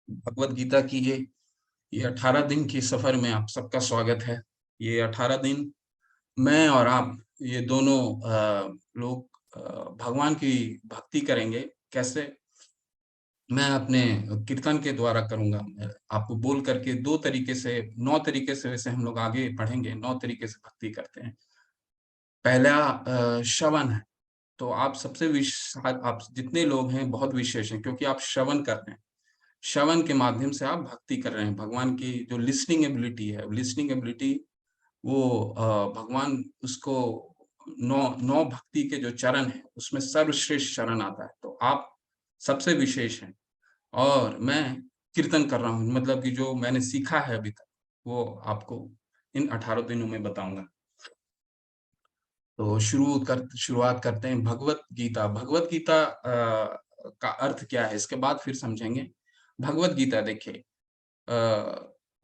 भगवत गीता की ये 18 दिन की सफर में आप सबका स्वागत है। ये 18 दिन मैं और आप ये दोनों लोग भगवान की भक्ति करेंगे। कैसे? मैं अपने कीर्तन के द्वारा करूँगा। मैं आपको बोल करके 2 तरीके से 9 तरीके से वैसे हम लोग आगे पढ़ेंगे, 9 तरीके से भक्ति करते हैं। पहला श्रवण है। तो आप सबसे आप जितने लोग हैं बहुत विशेष हैं क्योंकि आप श्रवण कर रहे हैं। श्रवण के माध्यम से आप भक्ति कर रहे हैं। भगवान की जो लिसनिंग एबिलिटी है, लिसनिंग एबिलिटी वो भगवान उसको 9 भक्ति के जो चरण हैं, उसमें सर्वश्रेष्ठ चरण आता है। तो आप सबसे विशेष हैं और मैं कीर्तन कर रहा हूँ, मतलब कि जो मैंने सीखा है अभी तक, वो आपको इन 18 दिनों में बताऊँगा। तो शुरुआत करते हैं भगवत गीता। भगवत गीता का अर्थ क्या है इसके बाद फिर समझेंगे। भगवत गीता देखिए,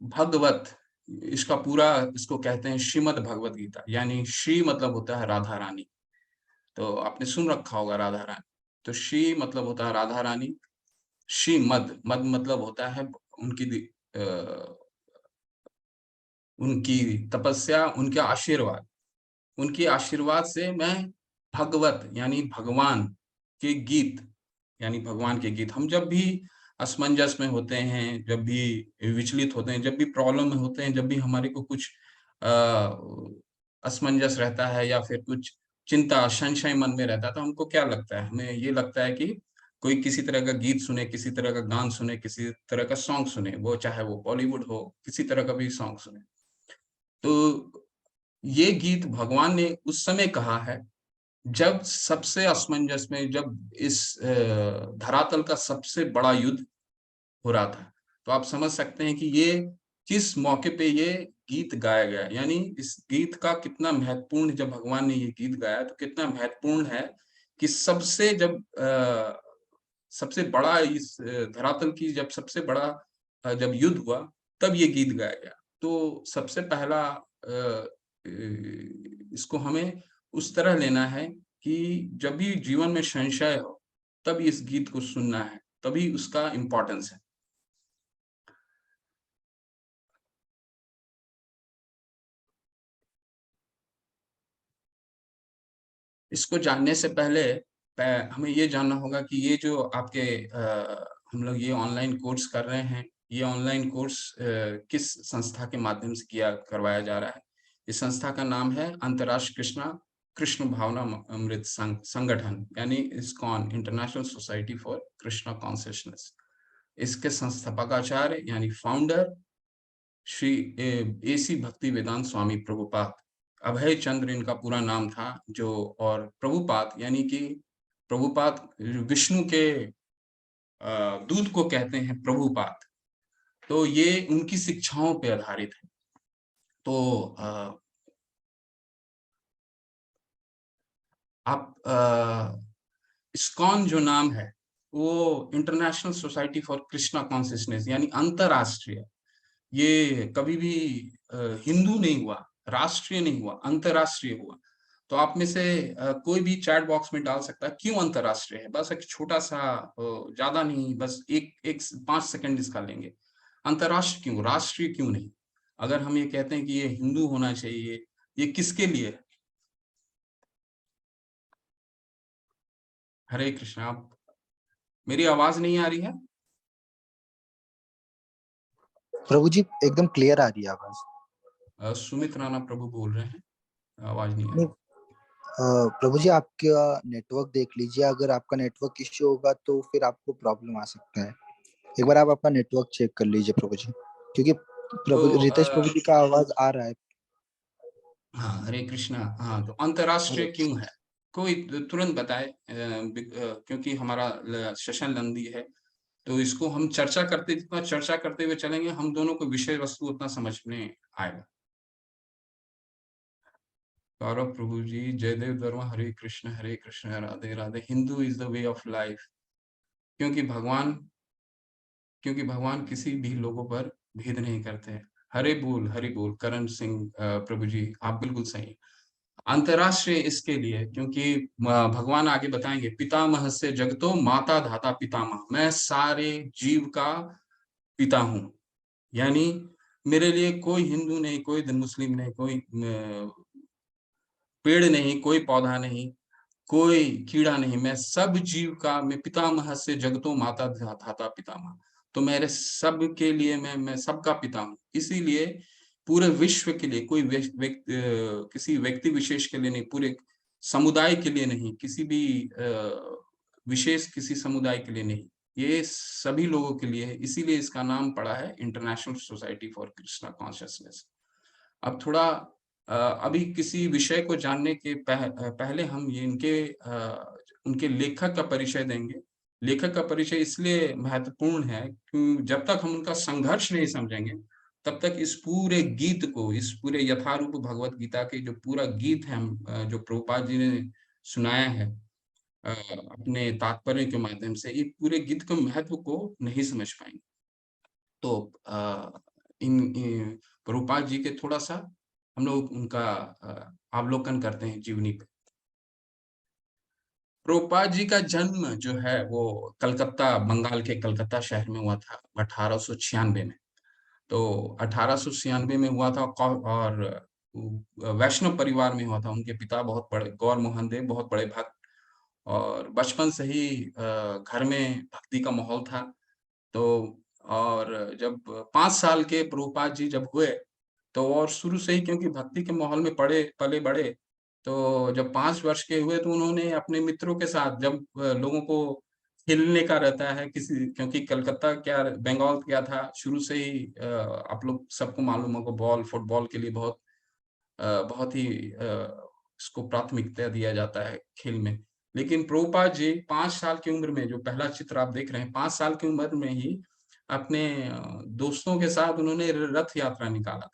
भगवत इसका पूरा इसको कहते हैं श्रीमद् भगवत गीता, यानी श्री मतलब होता है राधा रानी। तो आपने सुन रखा होगा राधा रानी। तो श्री मतलब होता है राधा रानी। श्रीमद् मद मतलब होता है अ, उनकी तपस्या, उनके आशीर्वाद से मैं भगवत यानी भगवान के गीत, यानी भगवान के गीत हम जब भी असमंजस में होते हैं, जब भी विचलित होते हैं, जब भी प्रॉब्लम में होते हैं, जब भी हमारे को कुछ असमंजस रहता है या फिर कुछ चिंता, संशय मन में रहता है, तो हमको क्या लगता है? हमें ये लगता है कि कोई किसी तरह का गीत सुने, किसी तरह का गान सुने, किसी तरह का सॉन्ग सुने, वो चाहे वो बॉलीवुड हो, किसी तरह का भी सॉन्ग सुने। तो ये गीत भगवान ने उस समय कहा है जब सबसे असमंजस में, जब इस धरातल का सबसे बड़ा युद्ध हो रहा था। तो आप समझ सकते हैं कि ये किस मौके पे ये गीत गाया गया, यानी इस गीत का कितना महत्वपूर्ण, जब भगवान ने ये गीत गाया तो कितना महत्वपूर्ण है कि सबसे बड़ा इस धरातल की जब सबसे बड़ा जब युद्ध हुआ तब ये गीत गाया गया। तो सबसे पहला इसको हमें उस तरह लेना है कि जब भी जीवन में संशय हो तब इस गीत को सुनना है, तभी उसका इम्पोर्टेंस है। इसको जानने से पहले हमें ये जानना होगा कि ये जो आपके हम लोग ये ऑनलाइन कोर्स कर रहे हैं, ये ऑनलाइन कोर्स किस संस्था के माध्यम से करवाया जा रहा है। इस संस्था का नाम है अंतर्राष्ट्रीय कृष्ण भावना अमृत संगठन, यानी ISKCON, international society for Krishna consciousness. इसके संस्थापकाचार्य यानी फाउंडर श्री एसी भक्ति वेदांत स्वामी प्रभुपाद, अभय चंद्र इनका पूरा नाम था। जो और प्रभुपाद यानी कि प्रभुपाद विष्णु के दूत को कहते हैं प्रभुपाद। तो ये उनकी शिक्षाओं पे आधारित है। तो आप इस्कॉन जो नाम है वो international society for Krishna consciousness, यानी अंतरराष्ट्रीय। ये कभी भी हिंदू नहीं हुआ, राष्ट्रीय नहीं हुआ, अंतरराष्ट्रीय हुआ। तो आप में से कोई भी चैट बॉक्स में डाल सकता है क्यों अंतरराष्ट्रीय है। बस एक छोटा सा, ज्यादा नहीं, बस एक एक 5 सेकंड इसका लेंगे। अंतरराष्ट्रीय क्यों, राष्ट्रीय क्यों नहीं? अगर हम ये कहते हैं कि ये हिंदू होना चाहिए, ये किसके लिए है? हरे कृष्णा। आप, मेरी आवाज नहीं आ रही है? प्रभु जी एकदम क्लियर आ रही है आवाज। सुमित राणा प्रभु बोल रहे हैं, आवाज नहीं आ नहीं, रही। प्रभु जी आपका नेटवर्क देख लीजिए, अगर आपका नेटवर्क इश्यू होगा तो फिर आपको प्रॉब्लम आ सकता है। एक बार आप अपना नेटवर्क चेक कर लीजिए प्रभु जी, क्योंकि तो प्रभु रितेश प्रभु जी का आवाज आ रहा है। हाँ, हरे कृष्णा। हाँ, तो अंतर्राष्ट्रीय क्यों है? कोई तुरंत बताए, क्योंकि हमारा सेशन लंबी है। तो इसको हम चर्चा करते, जितना चर्चा करते हुए चलेंगे, हम दोनों को विषय वस्तु उतना समझ में आएगा। Gaurav Prabhu ji, Jaydev Varma, Hare Krishna Radhe Radhe. Hindu is the way of life. क्योंकि भगवान क्योंकि भगवान किसी भी लोगों पर भेद नहीं करते हैं। हरि बोल करण सिंह प्रभु जी, आप बिल्कुल सही हैं। अंतरराष्ट्रीय इसके लिए क्योंकि भगवान आगे बताएंगे, पितामह से जगतो माता धाता पितामह, मैं सारे जीव का पिता हूँ। यानी मेरे लिए कोई हिंदू नहीं, कोई मुस्लिम नहीं, कोई पेड़ नहीं, कोई पौधा नहीं, कोई कीड़ा नहीं, मैं सब जीव का मैं पितामह से जगतो माता धाता पितामह। तो मेरे सब के लिए मैं सबका पिता हूँ। इसीलिए पूरे विश्व के लिए कोई किसी व्यक्ति विशेष के लिए नहीं, पूरे समुदाय के लिए नहीं, किसी भी विशेष किसी समुदाय के लिए नहीं, ये सभी लोगों के लिए है। इसीलिए इसका नाम पड़ा है international society for Krishna consciousness. अब थोड़ा अभी किसी विषय को जानने के पहले हम ये उनके लेखक का परिचय देंगे। लेखक का परिचय इसलिए महत्वपूर्ण है कि जब तक हम उनका संघर्ष नहीं समझेंगे, तब तक इस पूरे गीत को, इस पूरे यथारूप भगवत गीता के जो पूरा गीत है जो प्रभुपाद जी ने सुनाया है अपने तात्पर्य के माध्यम से, ये पूरे गीत के महत्व को नहीं समझ पाएँगे। तो प्रभुपाद जी के थोड़ा-सा हम लोग उनका अवलोकन करते हैं जीवनी पे। प्रभुपाद जी का जन्म जो है वो कलकत्ता, बंगाल के कलकत्ता शहर में हुआ था 1896 में। तो 1896 में हुआ था और वैष्णव परिवार में हुआ था। उनके पिता बहुत बड़े गौर मोहन देव बहुत बड़े भक्त और बचपन से ही घर में भक्ति का माहौल था। तो और जब 5 साल के प्रभुपाद जी जब हुए, तो और शुरू से ही क्योंकि भक्ति के माहौल में पले-बड़े, तो जब 5 वर्ष के हुए तो उन्होंने अपने मित्रों के साथ जब लोगों को खेलने का रहता है किसी क्योंकि कलकत्ता क्या बंगाल क्या था शुरू से ही आप लोग सबको मालूम होगा बॉल फुटबॉल के लिए बहुत ही इसको प्राथमिकता दिया जाता है खेल में। लेकिन प्रभुपाद जी 5 साल की उम्र में जो पहला चित्र आप देख रहे हैं, 5 साल की उम्र में ही अपने दोस्तों के साथ उन्होंने रथ यात्रा निकाला।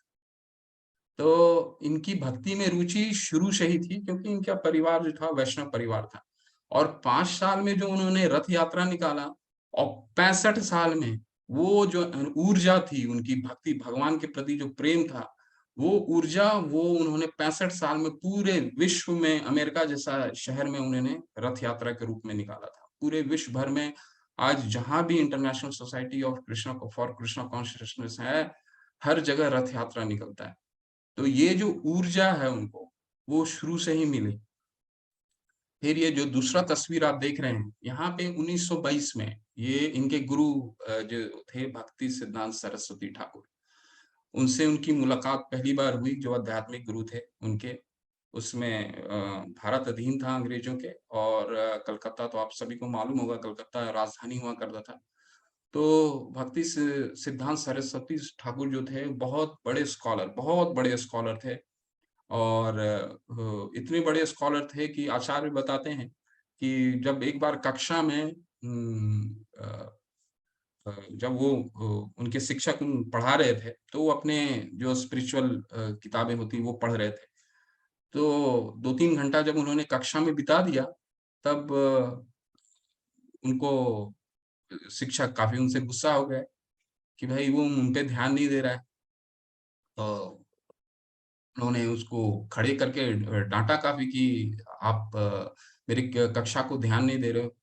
तो इनकी भक्ति में रुचि शुरू से ही थी क्योंकि इनका परिवार जो था वैष्णव परिवार था। और 5 साल में जो उन्होंने रथ यात्रा निकाला और 65 साल में वो जो ऊर्जा थी उनकी भक्ति भगवान के प्रति जो प्रेम था, वो ऊर्जा वो उन्होंने 65 साल में पूरे विश्व में अमेरिका जैसा शहर में उन्होंने रथ यात्रा के रूप में निकाला था। पूरे विश्व भर में आज जहाँ भी international society of Krishna for Krishna consciousness है, हर जगह रथ यात्रा निकलता है। तो ये जो ऊर्जा है उनको, वो शुरू से ही मिली। फिर ये जो दूसरा तस्वीर आप देख रहे हैं, यहाँ पे 1922 में ये इनके गुरु जो थे भक्ति सिद्धांत सरस्वती ठाकुर, उनसे उनकी मुलाकात पहली बार हुई जो आध्यात्मिक गुरु थे उनके। उसमें भारत अधीन था अंग्रेजों के और कलकत्ता तो आप सभी को मालूम होगा कलकत्ता राजधानी हुआ करता था। तो भक्ति सिद्धांत सरस्वती ठाकुर जो थे बहुत बड़े स्कॉलर थे और इतने बड़े स्कॉलर थे कि आचार्य बताते हैं कि जब एक बार कक्षा में जब वो उनके शिक्षक पढ़ा रहे थे, तो वो अपने जो स्पिरिचुअल किताबें होती वो पढ़ रहे थे। तो 2-3 घंटा जब उन्होंने कक्षा में बिता दिया, तब उनको शिक्षक काफ़ी उनसे गुस्सा हो गए कि भाई वो उन पे ध्यान नहीं दे रहा है। तो उन्होंने उसको खड़े करके डाँटा काफ़ी कि आप मेरी क कक्षा को ध्यान नहीं दे रहे हो।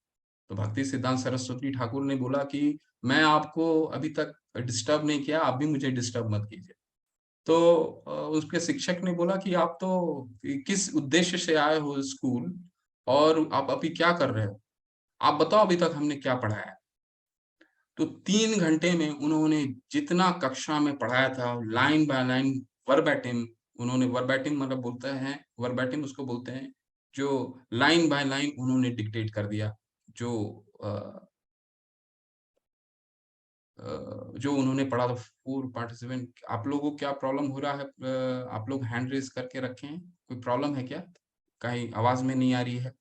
तो भक्ति सिद्धांत सरस्वती ठाकुर ने बोला कि मैं आपको अभी तक डिस्टर्ब नहीं किया, आप भी मुझे डिस्टर्ब मत कीजिए। तो उसके शिक्षक ने बोला कि आप तो किस उद्देश्य से आए हो स्कूल और आप अभी क्या कर रहे हो? आप बताओ अभी तक हमने क्या पढ़ाया है? तो 3 घंटे में उन्होंने जितना कक्षा में पढ़ाया था लाइन बाय लाइन वर्बैटिम उन्होंने वर्बैटिम मतलब बोलते हैं वर्बैटिम उसको बोलते हैं, जो लाइन बाय लाइन उन्होंने डिक्टेट कर दिया। जो अ जो उन्होंने पढ़ा था 4 पार्टिसिपेंट आप लोगों को क्या प्रॉब्लम हो रहा है? आप लोग हैंड रेज़ करके रखे हैं, कोई प्रॉब्लम है क्या? कहीं आवाज़ में नहीं आ रही है?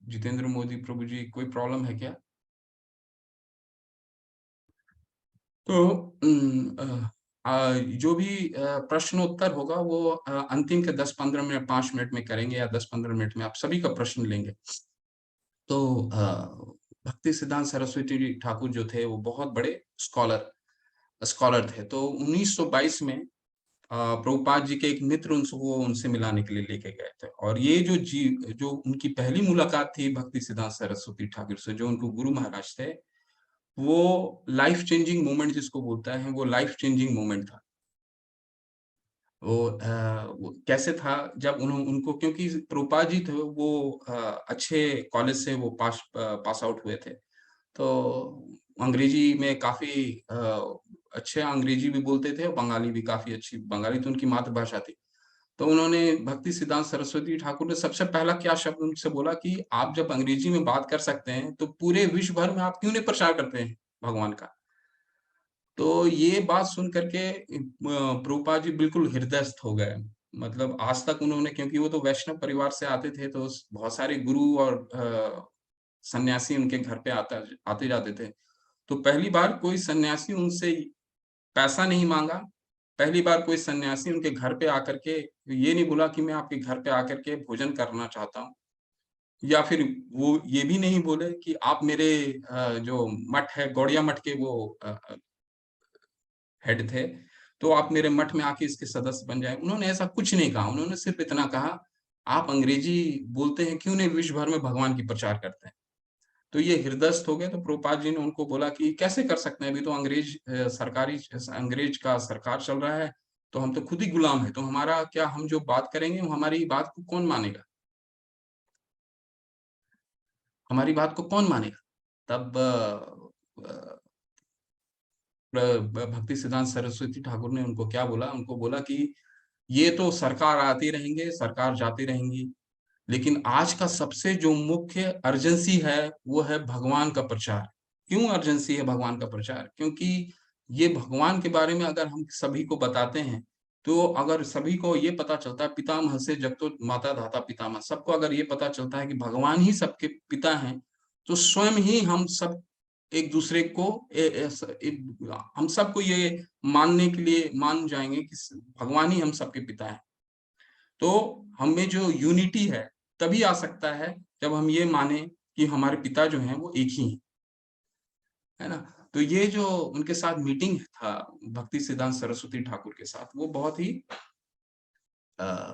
जितेंद्र मोदी प्रभु जी कोई प्रॉब्लम है क्या? तो जो भी प्रश्न-उत्तर होगा वो अंतिम के 10-15 मिनट 5 मिनट में करेंगे या 10-15 मिनट में आप सभी का प्रश्न लेंगे। तो भक्ति सिद्धांत सरस्वती ठाकुर जो थे वो बहुत बड़े स्कॉलर स्कॉलर थे। तो 1922 में प्रभुपाद जी के एक मित्र उनको उनसे मिलाने के लिए लेके गए थे। और ये जो उनकी पहली मुलाकात थी भक्ति सिद्धांत सरस्वती ठाकुर से, जो उनको गुरु महाराज थे, वो लाइफ चेंजिंग मोमेंट जिसको बोलता है, वो लाइफ चेंजिंग मोमेंट था। वो कैसे था, जब उनको, क्योंकि प्रभुपाद जी थे वो अच्छे कॉलेज से वो पास आउट हुए थे। तो अंग्रेजी में काफ़ी अच्छे अंग्रेजी भी बोलते थे और बंगाली भी काफ़ी अच्छी, बंगाली तो उनकी मातृभाषा थी। तो उन्होंने भक्ति सिद्धांत सरस्वती ठाकुर ने सबसे पहला क्या शब्द उनसे बोला कि आप जब अंग्रेजी में बात कर सकते हैं, तो पूरे विश्व भर में आप क्यों नहीं प्रचार करते हैं भगवान का? तो ये बात सुन कर के प्रभुपाद जी बिल्कुल हृदयस्थ हो गए। मतलब आज तक उन्होंने, क्योंकि वो तो वैष्णव परिवार से आते थे, तो बहुत सारे गुरु और सन्यासी उनके घर पे आते-जाते थे। तो पहली बार कोई सन्यासी उनसे पैसा नहीं माँगा, पहली बार कोई सन्यासी उनके घर पे आकर के ये नहीं बोला कि मैं आपके घर पे आकर के भोजन करना चाहता हूँ, या फिर वो ये भी नहीं बोले कि आप मेरे जो मठ है, गौड़िया मठ के वो हेड थे, तो आप मेरे मठ में आके इसके सदस्य बन जाएँ। उन्होंने ऐसा कुछ नहीं कहा, उन्होंने सिर्फ़ इतना कहा, आप अंग्रेजी बोलते हैं, क्यों नहीं विश्व भर में भगवान की प्रचार करते हैं? तो ये हृदयस्थ हो गए, तो प्रभुपाद जी ने उनको बोला कि कैसे कर सकते हैं, अभी तो अंग्रेज का सरकार चल रहा है, तो हम तो खुद ही गुलाम हैं, तो हमारा क्या, हम जो बात करेंगे, हमारी बात को कौन मानेगा? हमारी बात को कौन मानेगा? तब अ, प्र ब भक्ति सिद्धांत सरस्वती ठाकुर ने उनको क्या बोला? उनको बोला कि ये तो सरकार आती रहेंगे, सरकार जाती रहेंगी, लेकिन आज का सबसे जो मुख्य अर्जेंसी है, वो है भगवान का प्रचार। क्यों अर्जेंसी है भगवान का प्रचार? क्योंकि ये भगवान के बारे में अगर हम सभी को बताते हैं, तो अगर सभी को ये पता चलता है, पितामह से जगतो माता धाता पितामह, सबको अगर ये पता चलता है कि भगवान ही सबके पिता हैं, तो स्वयं ही हम सब एक-दूसरे को ए एस एक हम सबको ये मानने के लिए मान जाएँगे कि भगवान ही हम सबके पिता हैं। तो हम में जो यूनिटी है, तभी आ सकता है जब हम ये माने कि हमारे पिता जो हैं वो एक ही हैं, है ना? तो ये जो उनके साथ मीटिंग था भक्ति सिद्धांत सरस्वती ठाकुर के साथ, वो अ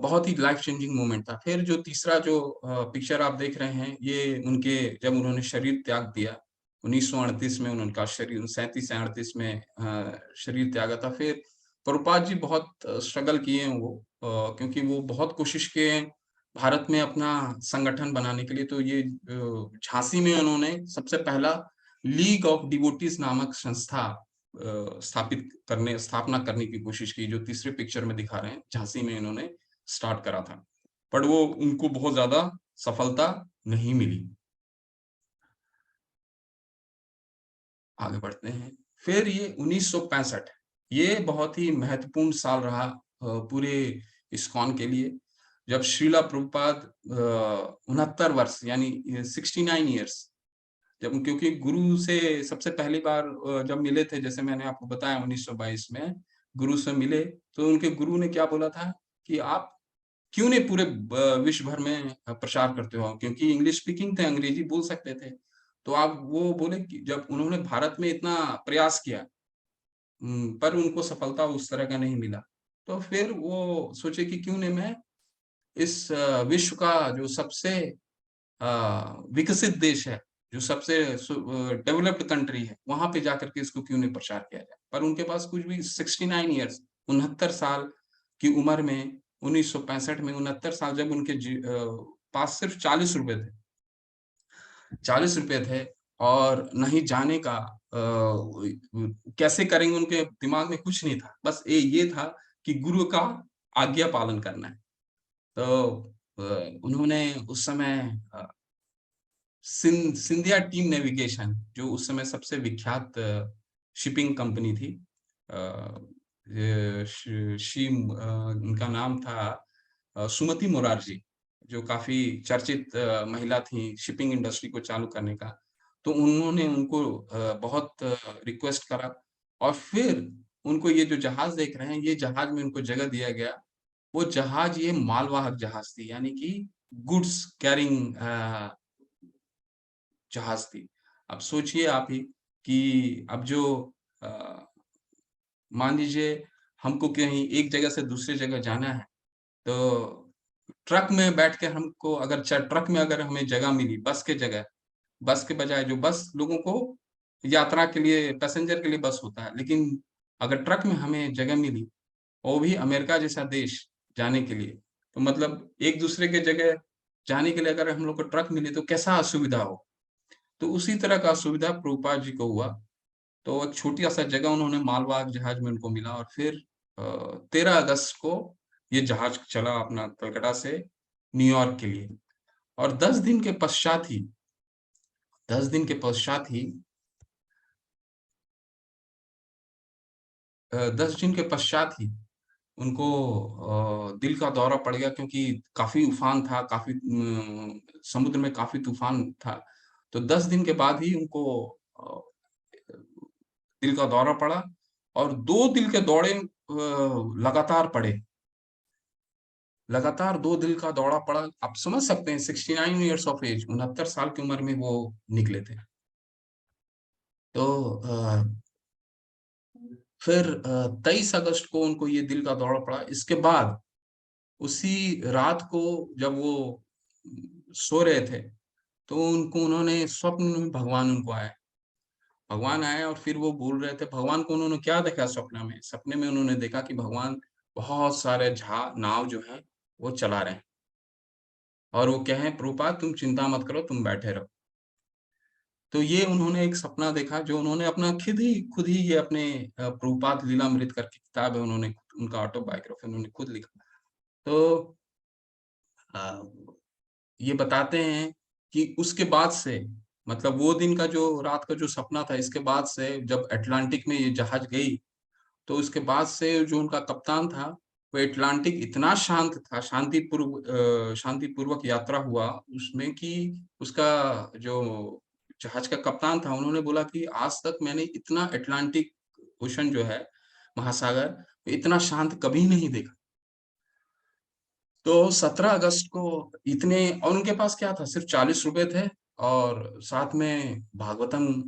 बहुत ही लाइफ चेंजिंग मोमेंट था। फिर जो तीसरा जो पिक्चर आप देख रहे हैं, ये उनके, जब उन्होंने शरीर त्याग दिया, 1938 में उनका शरीर, 37 या 38 में शरीर त्यागा था। फिर प्रभुपाद जी बहुत स्ट्रगल किए हैं वो, क्योंकि वो बहुत कोशिश किए हैं भारत में अपना संगठन बनाने के लिए। तो ये झांसी में उन्होंने सबसे पहला लीग ऑफ डिवोटीज नामक संस्था स्थापना करने की कोशिश की, जो तीसरे पिक्चर में दिखा रहे हैं, झांसी में इन्होंने स्टार्ट करा था। पर वो उनको बहुत ज़्यादा सफलता नहीं मिली। आगे बढ़ते हैं। फिर ये 1965, ये बहुत ही महत्वपूर्ण साल रहा पूरे इस्कॉन के लिए, जब श्रीला प्रभुपाद 69 वर्ष यानी 69 इयर्स, जब, क्योंकि गुरु से सबसे पहली बार जब मिले थे, जैसे मैंने आपको बताया 1922 में गुरु से मिले, तो उनके गुरु ने क्या बोला था कि आप क्यों नहीं पूरे विश्व भर में प्रचार करते हो? क्योंकि इंग्लिश स्पीकिंग थे, अंग्रेजी बोल सकते थे। तो आप, वो बोले कि जब उन्होंने भारत में इतना प्रयास किया, पर उनको सफलता उस तरह का नहीं मिला। तो फिर वो सोचे कि क्यों नहीं मैं इस विश्व का जो सबसे विकसित देश है, जो सबसे डेवलप्ड कंट्री है, वहाँ पे जाकर के इसको क्यों नहीं प्रचार किया जाए? पर उनके पास कुछ भी, 69 इयर्स, 69 साल की उम्र में, 1965 में 69 साल, जब उनके पास सिर्फ ₹40 थे। ₹40 थे, और ना ही जाने का कैसे करेंगे, उनके दिमाग में कुछ नहीं था। बस ये था कि गुरु का आज्ञा पालन करना है। तो अ, उन्होंने उस समय सिंधिया टीम नेविगेशन, जो उस समय सबसे विख्यात शिपिंग कंपनी थी, उनका नाम था सुमति मोरारजी, जो काफी चर्चित महिला थी शिपिंग इंडस्ट्री को चालू करने का। तो उन्होंने उनको बहुत रिक्वेस्ट करा, और फिर उनको ये जो जहाज देख रहे हैं, ये जहाज में उनको जगह दिया गया। वो जहाज, ये मालवाहक जहाज थी, यानी कि गुड्स कैरिंग जहाज थी। अब सोचिए आप ही कि अब जो अ, मान लीजिए हमको कहीं एक जगह से दूसरी जगह जाना है, तो ट्रक में बैठ के हमको अगर च ट्रक में अगर हमें जगह मिली, बस के जगह, बस के बजाय जो बस लोगों को यात्रा के लिए पैसेंजर के लिए बस होता है, लेकिन अगर ट्रक में हमें जगह मिली, वो भी अमेरिका जैसा देश जाने के लिए, तो मतलब एक-दूसरे के जगह जाने के लिए अगर हम लोग को ट्रक मिली तो कैसा असुविधा हो। तो उसी तरह का असुविधा प्रभुपाद जी को हुआ। तो एक छोटी-सा जगह उन्होंने मालवाहक जहाज में उनको मिला और फिर 13 अगस्त को ये जहाज चला अपना कलकत्ता से न्यूयॉर्क के लिए और 10 दिन के पश्चात ही 10 दिन के पश्चात ही उनको दिल का दौरा पड़ गया क्योंकि काफ़ी उफ़ान था, काफ़ी समुद्र में काफ़ी तूफ़ान था। तो 10 दिन के बाद ही उनको अ, दिल का दौरा पड़ा और 2 दिल के दौरे लगातार पड़े। लगातार 2 दिल का दौरा पड़ा। आप समझ सकते हैं 69 इयर्स ऑफ एज 69 साल की उम्र में वो निकले थे। तो फिर 23 अगस्त को उनको ये दिल का दौरा पड़ा। इसके बाद उसी रात को जब वो सो रहे थे, तो उनको उन्होंने स्वप्न में भगवान उनको आए। भगवान आए और फिर वो बोल रहे थे भगवान को उन्होंने क्या देखा सपने में? सपने में उन्होंने देखा कि भगवान बहुत सारे नाव जो हैं, वो चला रहे हैं और वो कहे प्रभुपाद तुम चिंता मत करो, तुम बैठे रहो। तो ये उन्होंने एक सपना देखा जो उन्होंने अपना खुद ही ये अपने प्रभुपाद लीलामृत करके किताब है उन्होंने उनका ऑटोबायोग्राफी उन्होंने खुद लिखा। तो अ, ये बताते हैं कि उसके बाद से मतलब वो दिन का जो रात का जो सपना था इसके बाद से जब अटलांटिक में ये जहाज गई, तो उसके बाद से जो उनका कप्तान था, वो अटलांटिक इतना शांत था, शांतिपूर्वक यात्रा हुआ उसमें कि उसका जो जहाज का कप्तान था, उन्होंने बोला कि आज तक मैंने इतना अटलांटिक ओशन जो है, महासागर, इतना शांत कभी नहीं देखा। तो 17 अगस्त को इतने और उनके पास क्या था सिर्फ ₹40 थे और साथ में भागवतम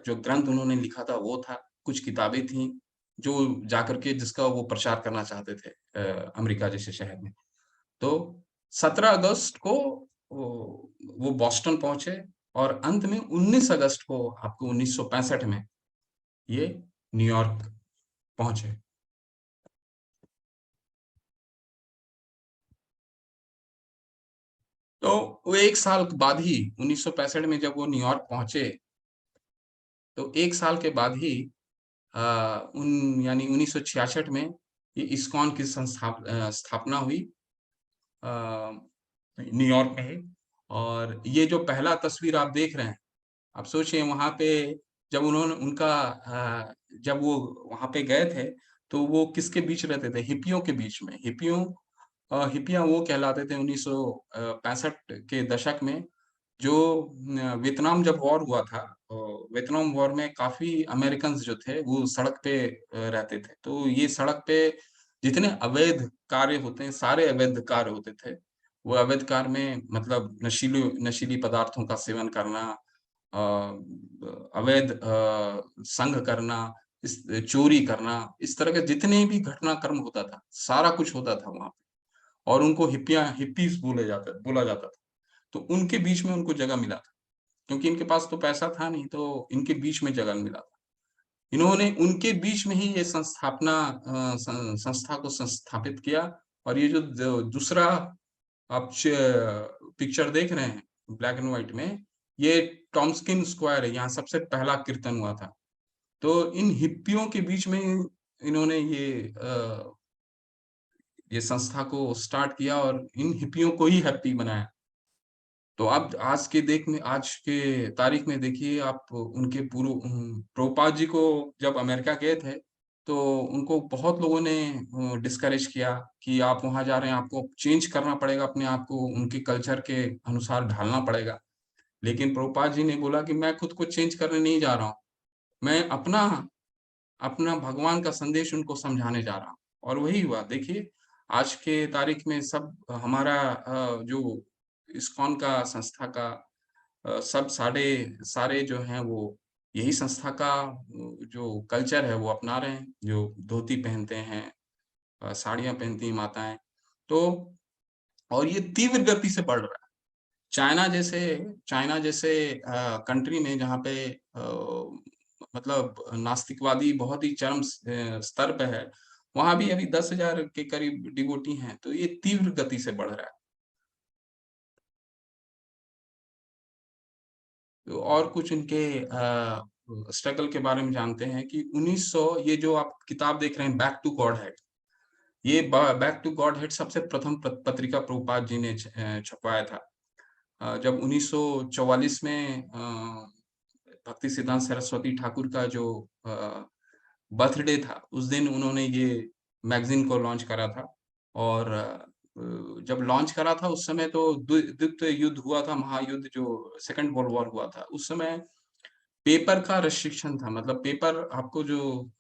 जो ग्रंथ उन्होंने लिखा था वो था, कुछ किताबें थीं, जो जाकर के जिसका वो प्रचार करना चाहते थे अमेरिका जैसे शहर में। तो 17 अगस्त को वो बॉस्टन पहुँचे और अंत में 19 अगस्त को आपको 1965 में ये न्यूयॉर्क पहुँचे। तो वो 1 साल बाद ही 1965 में जब वो न्यूयॉर्क पहुँचे, तो 1 साल के बाद ही उन यानी 1966 में ये इस्कॉन की स्थापना हुई अ, न्यूयॉर्क में ही और ये जो पहला तस्वीर आप देख रहे हैं, आप सोचिए वहाँ पे जब उन्होंने जब वो वहाँ पे गए थे, तो वो किसके बीच रहते थे? हिप्पियों के बीच में। हिप्पियाँ वो कहलाते थे 1965 के दशक में जो वियतनाम जब वॉर हुआ था वियतनाम वॉर में काफ़ी अमेरिकन्स जो थे वो सड़क पे रहते थे। तो ये सड़क पे जितने अवैध कार्य होते हैं, सारे अवैध कार्य होते थे। वो अवैध कार्य में मतलब नशीली पदार्थों का सेवन करना अ, अवैध संघ करना, इस चोरी करना, इस तरह के जितने भी घटनाक्रम होता था, सारा कुछ होता था वहाँ पे और उनको हिप्पीज़ बोला जाता था। तो उनके बीच में उनको जगह मिला था, क्योंकि इनके पास तो पैसा था नहीं, तो इनके बीच में जगह मिला था। इन्होंने उनके बीच में ही ये संस्था को संस्थापित किया और ये जो दूसरा आप पिक्चर देख रहे हैं ब्लैक एंड व्हाइट में, ये टॉम्स्किन स्क्वायर है, यहाँ सबसे पहला कीर्तन हुआ था। तो इन हिप्पियों के बीच में इन्होंने ये संस्था को स्टार्ट किया और इन हिप्पियों को ही हैप्पी बनाया। तो आप आज के तारीख में देखिए आप उनके प्रभुपाद जी को जब अमेरिका गए थे, तो उनको बहुत लोगों ने डिस्करेज किया कि आप वहाँ जा रहे हैं, आपको चेंज करना पड़ेगा अपने आप को, उनके कल्चर के अनुसार ढालना पड़ेगा। लेकिन प्रभुपाद जी ने बोला कि मैं खुद को चेंज करने नहीं जा रहा हूँ। मैं अपना अपना भगवान का संदेश उनको समझाने जा रहा हूँ। और वही हुआ देखिए, आज के तारीख में सब हमारा जो इस्कॉन का संस्था का सब सारे सारे जो हैं वो यही संस्था का जो कल्चर है वो अपना रहे हैं, जो धोती पहनते हैं, साड़ियाँ पहनती हैं माताएँ। तो और ये तीव्र गति से बढ़ रहा है। चाइना जैसे कंट्री में जहाँ पे मतलब नास्तिकवादी बहुत ही चरम स्तर पे है, वहाँ भी अभी 10,000 के करीब डिवोटी हैं, तो ये तीव्र गति से बढ़ रहा है। तो और कुछ उनके स्ट्रगल के बारे में जानते हैं कि 1900 ये जो आप किताब देख रहे हैं बैक टू गॉडहेड, ये बैक टू गॉडहेड सबसे प्रथम पत्रिका प्रभुपाद जी ने छपवाया था। जब 1944 में भक्ति सिद्धांत सरस्वती ठाकुर का जो बर्थडे था, उस दिन उन्होंने ये मैगज़ीन को लॉन्च करा था और जब लॉन्च करा था उस समय तो द्वितीय युद्ध हुआ था, महायुद्ध जो सेकंड वर्ल्ड वॉर हुआ था। उस समय पेपर का रिस्ट्रिक्शन था, मतलब पेपर आपको जो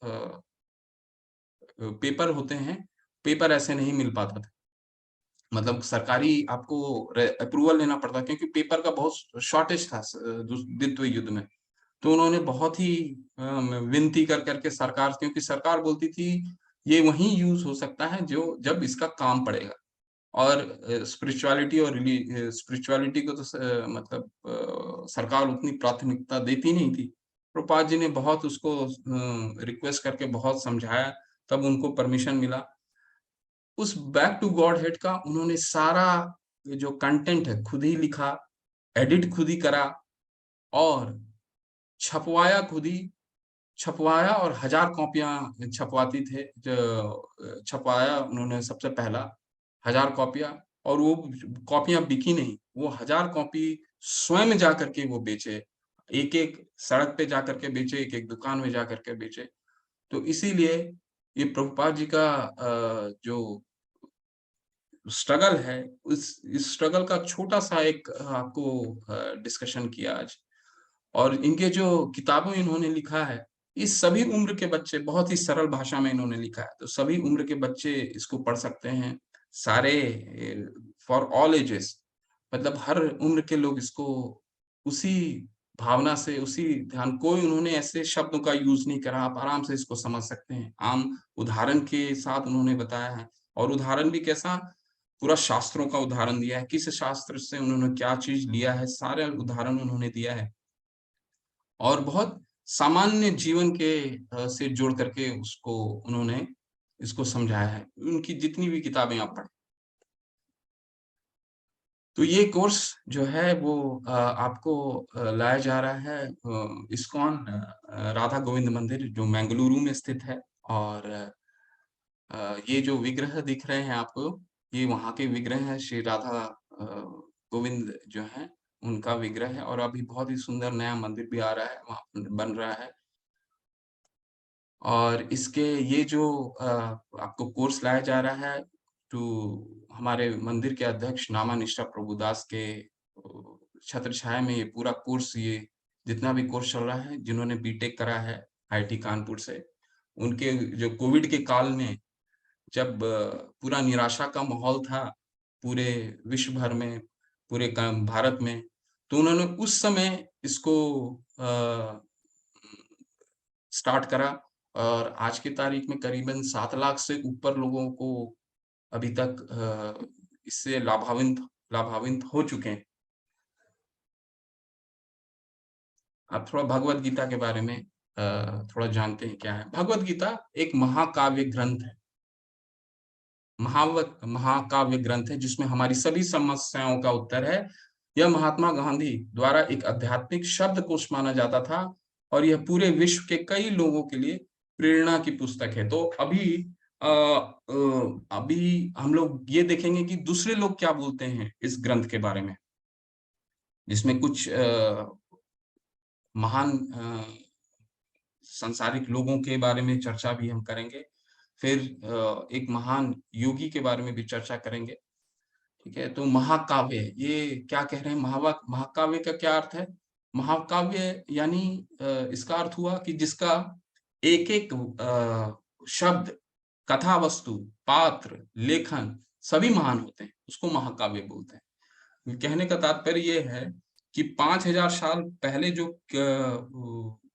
पेपर होते हैं, पेपर ऐसे नहीं मिल पाता था। मतलब सरकारी आपको अप्रूवल लेना पड़ता क्योंकि पेपर का बहुत शॉर्टेज था द्वितीय युद्ध में। तो उन्होंने बहुत ही विनती कर करके सरकार, क्योंकि सरकार बोलती थी ये वहीं यूज हो सकता है जो जब इसका काम पड़ेगा। और स्पिरिचुअलिटी और स्पिरिचुअलिटी को तो मतलब सरकार उतनी प्राथमिकता देती नहीं थी। प्रभुपाद जी ने बहुत उसको रिक्वेस्ट करके बहुत समझाया, तब उनको परमिशन मिला। उस बैक टू गॉडहेड का उन्होंने सारा जो कंटेंट है खुद ही लिखा, एडिट खुद ही करा और छपवाया खुद ही, छपवाया और 1000 कॉपियाँ छपवाती थे छपवाया उन्होंने सबसे पहला 1000 कॉपियाँ, और वो कॉपियाँ बिकी नहीं, वो 1000 कॉपी स्वयं जाकर के वो बेचे। एक-एक सड़क पे जाकर के बेचे, एक-एक दुकान में जाकर के बेचे। तो इसीलिए ये प्रभुपाद जी का जो स्ट्रगल है, इस स्ट्रगल का छोटा-सा एक आपको डिस्कशन किया आज। और इनके जो किताबें इन्होंने लिखा है, इस सभी उम्र के बच्चे, बहुत ही सरल भाषा में इन्होंने लिखा है, तो सभी उम्र के बच्चे इसको पढ़ सकते हैं। सारे फॉर ऑल एजेस, मतलब हर उम्र के लोग इसको उसी भावना से, उसी ध्यान, कोई उन्होंने ऐसे शब्दों का यूज़ नहीं करा, आप आराम से इसको समझ सकते हैं। आम उदाहरण के साथ उन्होंने बताया है, और उदाहरण भी कैसा, पूरा शास्त्रों का उदाहरण दिया है, किस शास्त्र से उन्होंने क्या चीज़ लिया है, सारे उदाहरण उन्होंने दिया है। और बहुत सामान्य जीवन के से जोड़ करके उसको उन्होंने इसको समझाया है। उनकी जितनी भी किताबें आप पढ़ें। तो ये कोर्स जो है वो आपको लाया जा रहा है इस्कॉन राधा गोविंद मंदिर जो बेंगलुरु में स्थित है। और ये जो विग्रह दिख रहे हैं आपको, ये वहाँ के विग्रह हैं, श्री राधा गोविंद जो हैं, उनका विग्रह है। और अभी बहुत ही सुंदर नया मंदिर भी आ रहा है, वहाँ बन रहा है। और इसके ये जो आपको कोर्स लाया जा रहा है, तो हमारे मंदिर के अध्यक्ष नामानिष्ठा प्रभुदास के छत्र छाया में ये पूरा कोर्स, ये जितना भी कोर्स चल रहा है, जिन्होंने बीटेक करा है आईआईटी कानपुर से, उनके जो कोविड के काल में जब पूरा निराशा का माहौल था पूरे विश्व भर में, पूरे भारत में, तो उन्होंने उस समय इसको स्टार्ट करा। और आज की तारीख में करीबन 7 लाख से ऊपर लोगों को अभी तक इससे लाभान्वित हो चुके हैं। आप थोड़ा भगवत गीता के बारे में थोड़ा जानते हैं क्या है? भगवत गीता एक महाकाव्य ग्रंथ है। महाकाव्य ग्रंथ है जिसमें हमारी सभी समस्याओं का उत्तर है। यह महात्मा गांधी द्वारा एक आध्यात्मिक शब्दकोश माना जाता था और यह पूरे विश्व के कई लोगों के लिए प्रेरणा की पुस्तक है। तो अभी हम लोग ये देखेंगे कि दूसरे लोग क्या बोलते हैं इस ग्रंथ के बारे में, जिसमें कुछ महान सांसारिक लोगों के बारे में चर्चा भी हम करेंगे। फिर एक महान योगी के बारे में भी चर्चा करेंगे। ठीक है, तो महाकाव्य ये क्या कह रहे हैं? महाकाव्य का क्या अर्थ है? महाकाव्य यानी इसका अर्थ हुआ कि जिसका एक-एक शब्द, कथा वस्तु, पात्र, लेखन सभी महान होते हैं, उसको महाकाव्य बोलते हैं। कहने का तात्पर्य ये है कि 5000 साल पहले जो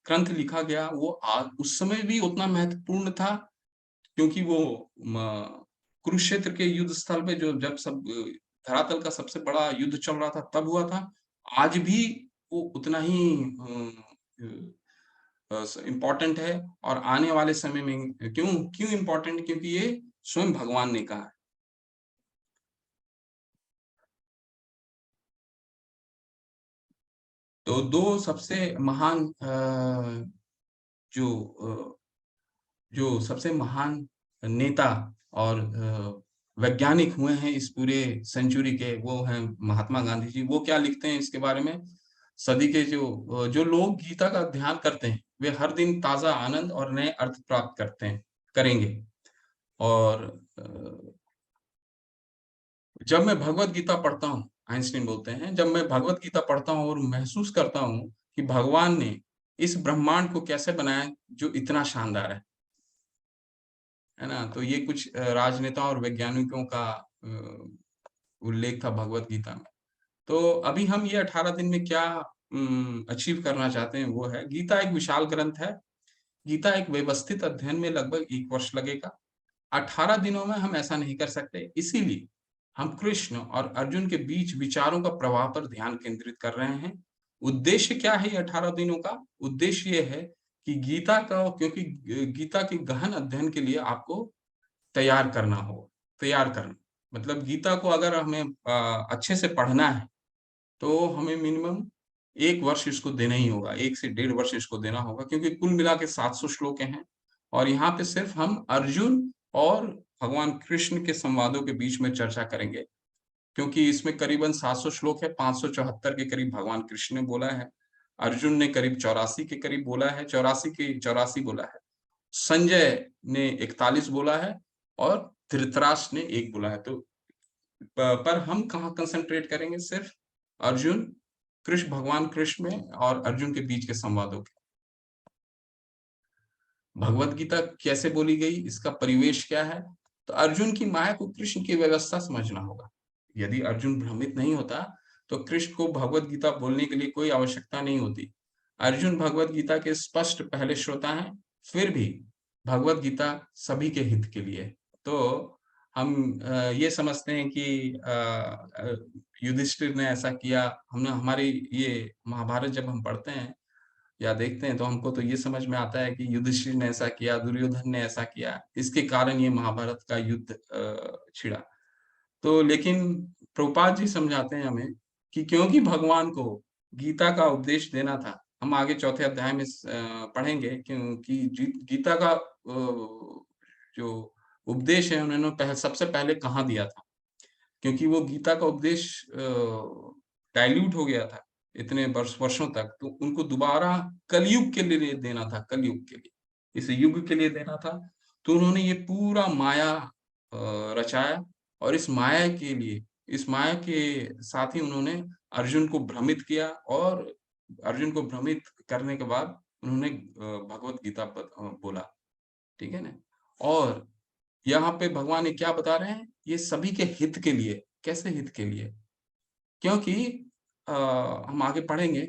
ग्रंथ लिखा गया वो उस समय भी उतना महत्वपूर्ण था, क्योंकि वो कुरुक्षेत्र के युद्ध स्थल पे जो जब सब धरातल का सबसे बड़ा युद्ध चल रहा था तब हुआ था। आज भी वो उतना ही इम्पोर्टेंट है, और आने वाले समय में क्यों क्यों इम्पोर्टेंट, क्योंकि ये स्वयं भगवान ने कहा है। तो दो सबसे महान जो जो सबसे महान नेता और वैज्ञानिक हुए हैं इस पूरे सेंचुरी के, वो हैं महात्मा गांधी जी। वो क्या लिखते हैं इसके बारे में? सदी के जो लोग गीता का अध्ययन करते हैं वे हर दिन ताजा आनंद और नए अर्थ प्राप्त करेंगे। और जब मैं भगवत गीता पढ़ता हूँ, आइंस्टीन बोलते हैं, जब मैं भगवत गीता पढ़ता हूँ और महसूस करता हूँ कि भगवान ने इस ब्रह्मांड को कैसे बनाया जो इतना शानदार है ना? तो ये कुछ राजनेताओं और वैज्ञानिकों का उल्लेख था भगवत गीता में। तो अभी हम ये 18 दिन में क्या अचीव करना चाहते हैं वो है, गीता एक विशाल ग्रंथ है। गीता एक व्यवस्थित अध्ययन में लगभग 1 वर्ष लगेगा। 18 दिनों में हम ऐसा नहीं कर सकते, इसीलिए हम कृष्ण और अर्जुन के बीच विचारों का प्रवाह पर ध्यान केंद्रित कर रहे हैं। उद्देश्य क्या है ये 18 दिनों का? उद्देश्य ये है कि गीता का, क्योंकि गीता के गहन अध्ययन के लिए आपको तैयार करना हो, तैयार करना। मतलब गीता को अगर हमें अच्छे से पढ़ना है, तो हमें मिनिमम 1 वर्ष इसको देना ही होगा, 1 से डेढ़ वर्ष इसको देना होगा, क्योंकि कुल मिला के 700 श्लोक हैं। और यहाँ पे सिर्फ हम अर्जुन और भगवान कृष्ण के संवादों के बीच में चर्चा करेंगे, क्योंकि इसमें करीबन 700 श्लोक है, 574 के करीब भगवान कृष्ण ने बोला है, अर्जुन ने करीब 84 के करीब बोला है, 84 के 84 बोला है, संजय ने 41 बोला है, और धृतराष्ट्र ने 1 बोला है। तो पर हम कहाँ कंसंट्रेट करेंगे? सिर्फ अर्जुन, भगवान कृष्ण में और अर्जुन के बीच के संवादों के। भगवत गीता कैसे बोली गई, इसका परिवेश क्या है? तो अर्जुन की माया को कृष्ण की व्यवस्था समझना होगा। यदि अर्जुन भ्रमित नहीं होता, तो कृष्ण को भगवत गीता बोलने के लिए कोई आवश्यकता नहीं होती। अर्जुन भगवत गीता के स्पष्ट पहले श्रोता हैं, फिर भी भगवत गीता सभी के हित के लिए है। तो हम ये समझते हैं कि युधिष्ठिर ने ऐसा किया, हमने हमारी ये महाभारत जब हम पढ़ते हैं या देखते हैं, तो हमको तो ये समझ में आता है कि युधिष्ठिर ने ऐसा किया, दुर्योधन ने ऐसा किया, इसके कारण ये महाभारत का युद्ध छिड़ा। तो लेकिन प्रभुपाद जी समझाते हैं हमें कि क्योंकि भगवान को गीता का उपदेश देना था, हम आगे चौथे अध्याय में पढ़ेंगे, क्योंकि गीता का जो उपदेश है उन्होंने सबसे पहले कहाँ दिया था, क्योंकि वो गीता का उपदेश डाइल्यूट हो गया था इतने वर्षों तक, तो उनको दोबारा कलयुग के लिए देना था, कलयुग के लिए, इस युग के लिए देना था। तो उन्होंने ये पूरा माया रचाया, और इस माया के लिए, इस माया के साथ ही उन्होंने अर्जुन को भ्रमित किया, और अर्जुन को भ्रमित करने के बाद उन्होंने भगवत गीता बोला, ठीक है ना? और यहाँ पे भगवान ये क्या बता रहे हैं? ये सभी के हित के लिए। कैसे हित के लिए? क्योंकि अ, हम आगे पढ़ेंगे,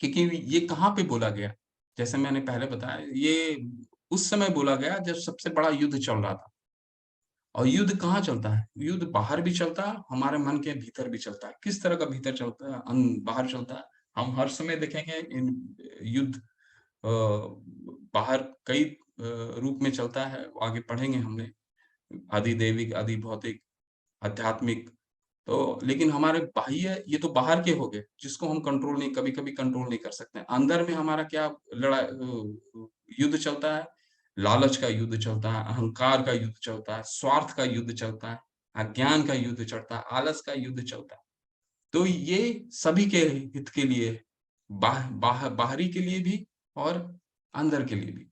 क्योंकि ये कहाँ पे बोला गया? जैसे मैंने पहले बताया, ये उस समय बोला गया जब सबसे बड़ा युद्ध चल रहा था। और युद्ध कहाँ चलता है? युद्ध बाहर भी चलता है, हमारे मन के भीतर भी चलता है। किस तरह का भीतर चलता है? बाहर चलता है। हम हर समय देखेंगे इन युद्ध बाहर कई रूप में चलता है, आगे पढ़ेंगे हमने, अधिदैविक, अधिभौतिक, आध्यात्मिक। तो लेकिन हमारे बाह्य ये तो बाहर के हो गए, जिसको हम कंट्रोल नहीं, कभी-कभी कंट्रोल नहीं कर सकते। अंदर में हमारा क्या युद्ध चलता है? लालच का युद्ध चलता है, अहंकार का युद्ध चलता है, स्वार्थ का युद्ध चलता है, अज्ञान का युद्ध चलता है, आलस का युद्ध चलता है। तो ये सभी के हित के लिए है, बाहरी के लिए भी और अंदर के लिए भी।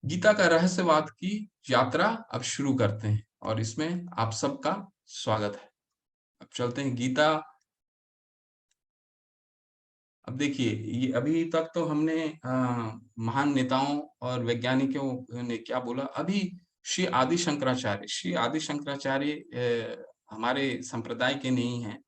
गीता का रहस्यवाद की यात्रा अब शुरू करते हैं, और इसमें आप सबका स्वागत है। अब चलते हैं गीता। अब देखिए, ये अभी तक तो हमने महान नेताओं और वैज्ञानिकों ने क्या बोला। अभी श्री आदि शंकराचार्य हमारे संप्रदाय के नहीं हैं,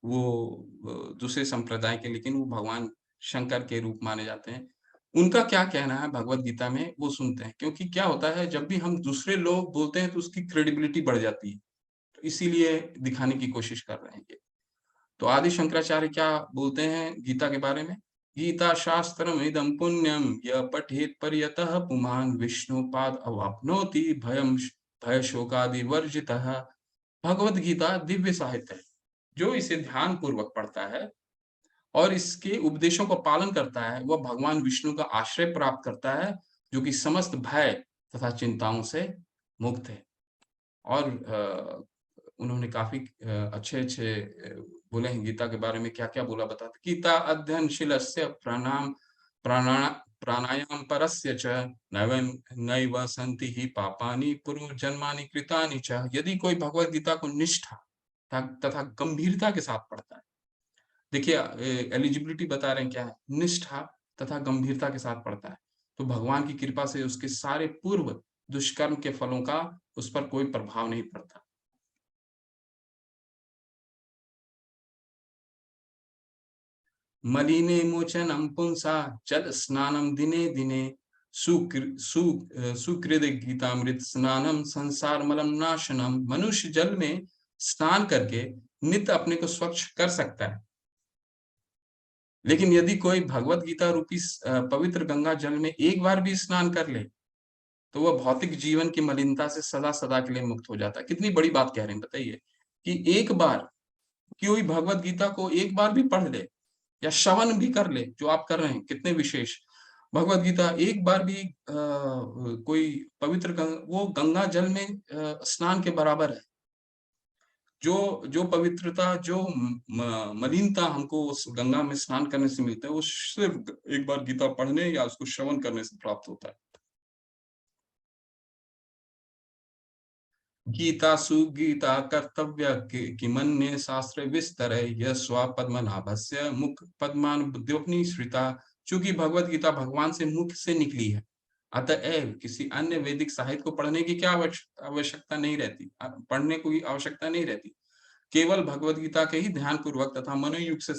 वो दूसरे संप्रदाय के, लेकिन वो भगवान शंकर के रूप माने जाते हैं। उनका क्या कहना है भगवद गीता में, वो सुनते हैं। क्योंकि क्या होता है, जब भी हम दूसरे लोग बोलते हैं तो उसकी क्रेडिबिलिटी बढ़ जाती है। तो इसीलिए दिखाने की कोशिश कर रहे हैं ये। तो आदि शंकराचार्य क्या बोलते हैं गीता के बारे में? गीता शास्त्रम इदं पुण्यम य पठेत पर्यतः पुमान् विष्णुपाद अवाप्नोति भय शोकादि वर्जितः। भगवद गीता दिव्य साहित्य है। जो इसे ध्यान पूर्वक पढ़ता है और इसके उपदेशों का पालन करता है, वह भगवान विष्णु का आश्रय प्राप्त करता है, जो कि समस्त भय तथा चिंताओं से मुक्त है। और उन्होंने काफ़ी अच्छे-अच्छे बोले हैं गीता के बारे में, क्या-क्या बोला बताते। गीता अध्ययनशीलस्य प्राणायाम परस्य च नैवं नैव सन्ति हि पापानि पूर्वजन्मानि कृतानि च। यदि कोई भगवद गीता को निष्ठा तथा गंभीरता के साथ पढ़ता है। देखिए एलिजिबिलिटी बता रहे हैं क्या है, निष्ठा तथा गंभीरता के साथ पढ़ता है, तो भगवान की कृपा से उसके सारे पूर्व दुष्कर्म के फलों का उस पर कोई प्रभाव नहीं पड़ता। मलिने मोचनम पुंसा जल स्नानम दिने दिने सुकृत गीतामृत स्नानम संसार मलम नाशनम। मनुष्य जल में स्नान करके नित्य अपने को स्वच्छ कर सकता है, लेकिन यदि कोई भगवत गीता रूपी पवित्र गंगा जल में एक बार भी स्नान कर ले, तो वह भौतिक जीवन की मलिनता से सदा सदा के लिए मुक्त हो जाता है। कितनी बड़ी बात कह रहे हैं बताइए, कि एक बार कोई भगवत गीता को एक बार भी पढ़ ले या श्रवण भी कर ले, जो आप कर रहे हैं, कितने विशेष। भगवत गीता एक बार भी कोई पवित्र वो गंगा जल में स्नान के बराबर है। जो जो पवित्रता, जो मलिनता हमको उस गंगा में स्नान करने से मिलता है, वो सिर्फ एक बार गीता पढ़ने या उसको श्रवण करने से प्राप्त होता है। गीतासु गीता कर्तव्य किमन्ये शास्त्रे विस्तरे यस्वा पद्मनाभस्य मुख पद्मानुद्योपनी श्रिता। चूंकि भगवत गीता भगवान से मुख से निकली है, अतएव किसी अन्य वैदिक साहित्य को पढ़ने की क्या आवश्यकता नहीं रहती, पढ़ने की आवश्यकता नहीं रहती। केवल भगवत गीता के ही ध्यान पूर्वक तथा मनोयुग से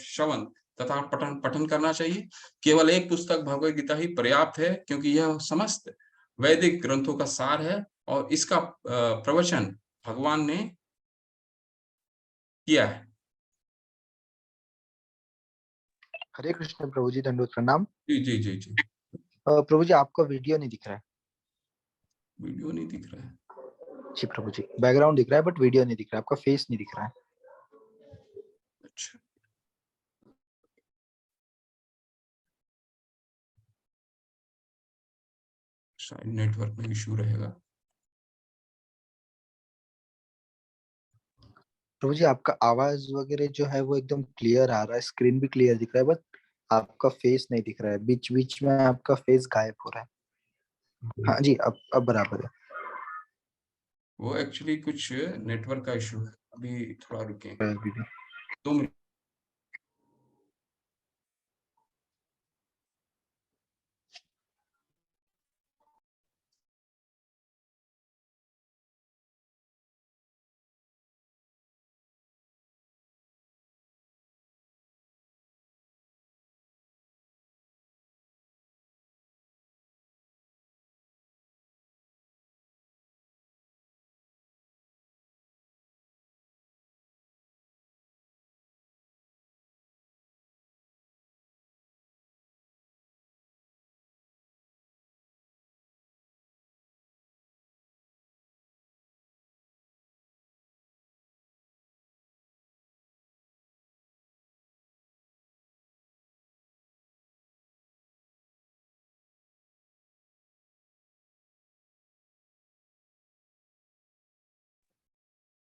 श्रवण तथा पठन पठन करना चाहिए। केवल एक पुस्तक भगवत गीता ही पर्याप्त है, क्योंकि यह समस्त वैदिक ग्रंथों का सार है और इसका प्रवचन भगवान ने किया है। हरे कृष्ण प्रभु जी, दंडवत प्रणाम। जी जी जी जी। प्रभु जी आपका वीडियो नहीं दिख रहा है। वीडियो नहीं दिख रहा है? जी प्रभु जी, बैकग्राउंड दिख रहा है बट वीडियो नहीं दिख रहा है, आपका फेस नहीं दिख रहा है। अच्छा, शायद नेटवर्क में इशू रहेगा। प्रभु जी आपका आवाज वगैरह जो है वो एकदम क्लियर आ रहा है, स्क्रीन भी क्लियर दिख रहा है, बट आपका फेस नहीं दिख रहा है, बीच बीच में आपका फेस गायब हो रहा है। हाँ जी, अब बराबर है। वो एक्चुअली कुछ नेटवर्क का इशू है। अभी थोड़ा रुके, अभी भी 2 मिनट।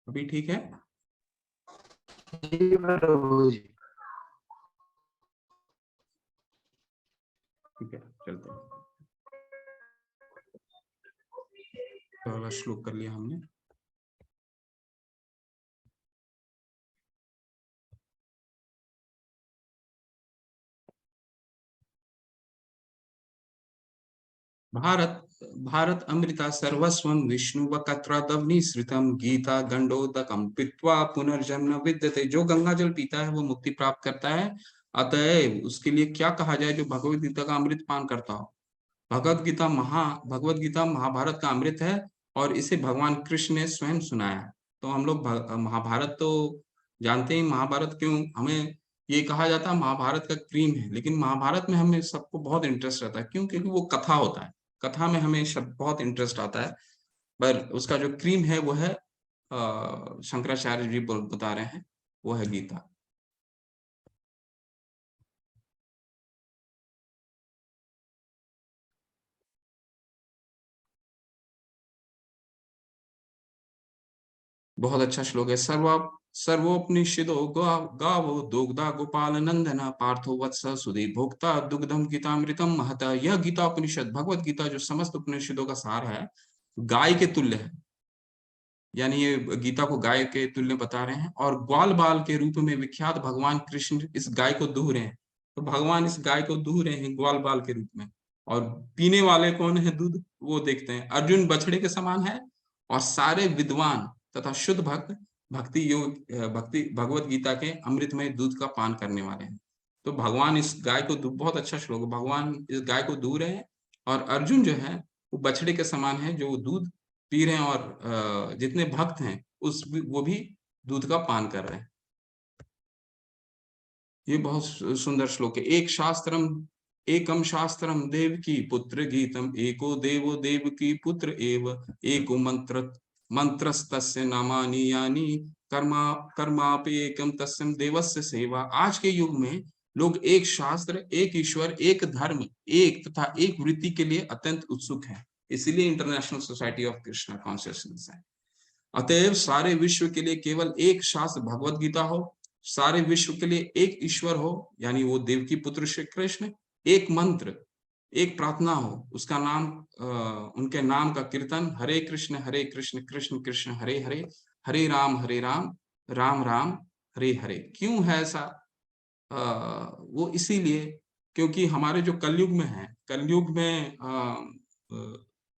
अभी ठीक है? जी प्रभु जी। ठीक है, चलते हैं। पहला श्लोक कर लिया हमने। भारत भारत अमृता सर्वस्वं विष्णुवक्त्रदवनि श्रितं गीता गंडोदकं पीत्वा पुनर्जन्म विद्यते। जो गंगा जल पीता है वो मुक्ति प्राप्त करता है, अतएव उसके लिए क्या कहा जाए जो भगवत गीता का अमृत पान करता हो। भगवत गीता महाभारत का अमृत है और इसे भगवान कृष्ण ने स्वयं सुनाया है। तो हम लोग महाभारत तो जानते ही, महाभारत क्यों हमें ये कहा जाता है महाभारत का क्रीम है, लेकिन महाभारत में हमें सबको बहुत इंटरेस्ट रहता है। क्यों? क्योंकि वो कथा होता है, कथा में हमें बहुत इंटरेस्ट आता है। पर उसका जो क्रीम है वो है शंकराचार्य जी बता रहे हैं, वो है गीता। बहुत अच्छा श्लोक है। सर्वोपनिषदो गावो दुग्धा गोपाल नंदन पार्थो वत्स सुधी भोक्ता दुग्धम गीतामृतम महता। यह गीता उपनिषद, भगवत गीता जो समस्त उपनिषदों का सार है, गाय के तुल्य है। यानी ये गीता को गाय के तुल्य बता रहे हैं, और ग्वाल बाल के रूप में विख्यात भगवान कृष्ण इस गाय को दूह रहे हैं। तो भगवान इस गाय को दूह रहे हैं ग्वाल बाल के रूप में, और पीने वाले कौन है दूध, वो देखते हैं। अर्जुन बछड़े के समान है, और सारे विद्वान तथा शुद्ध भक्त भक्ति भगवत गीता के अमृतमय दूध का पान करने वाले हैं। तो भगवान इस गाय को बहुत अच्छा श्लोक है, भगवान इस गाय को दूह रहे हैं, और अर्जुन जो है वो बछड़े के समान है जो दूध पी रहे हैं, और जितने भक्त हैं वो भी दूध का पान कर रहे हैं। ये बहुत सुंदर श्लोक है। एकम शास्त्रम देव की पुत्र गीतम एको देवो देव की पुत्र एव एको मंत्रस्तस्य नामानि यानि कर्मापि एकम तस्म देवस्य सेवा। आज के युग में लोग एक शास्त्र, एक ईश्वर, एक धर्म, एक तथा एक वृत्ति के लिए अत्यंत उत्सुक हैं। इसीलिए international society of Krishna consciousness है। अतएव सारे विश्व के लिए केवल एक शास्त्र भगवत गीता हो, सारे विश्व के लिए एक ईश्वर हो, यानी वो देव की पुत्र श्री कृष्ण, एक मंत्र, एक प्रार्थना हो, उसका नाम उनके नाम का कीर्तन, हरे कृष्ण कृष्ण कृष्ण हरे हरे, हरे राम राम राम हरे हरे। क्यों है ऐसा? वो इसीलिए क्योंकि हमारे जो कलयुग में है, कलयुग में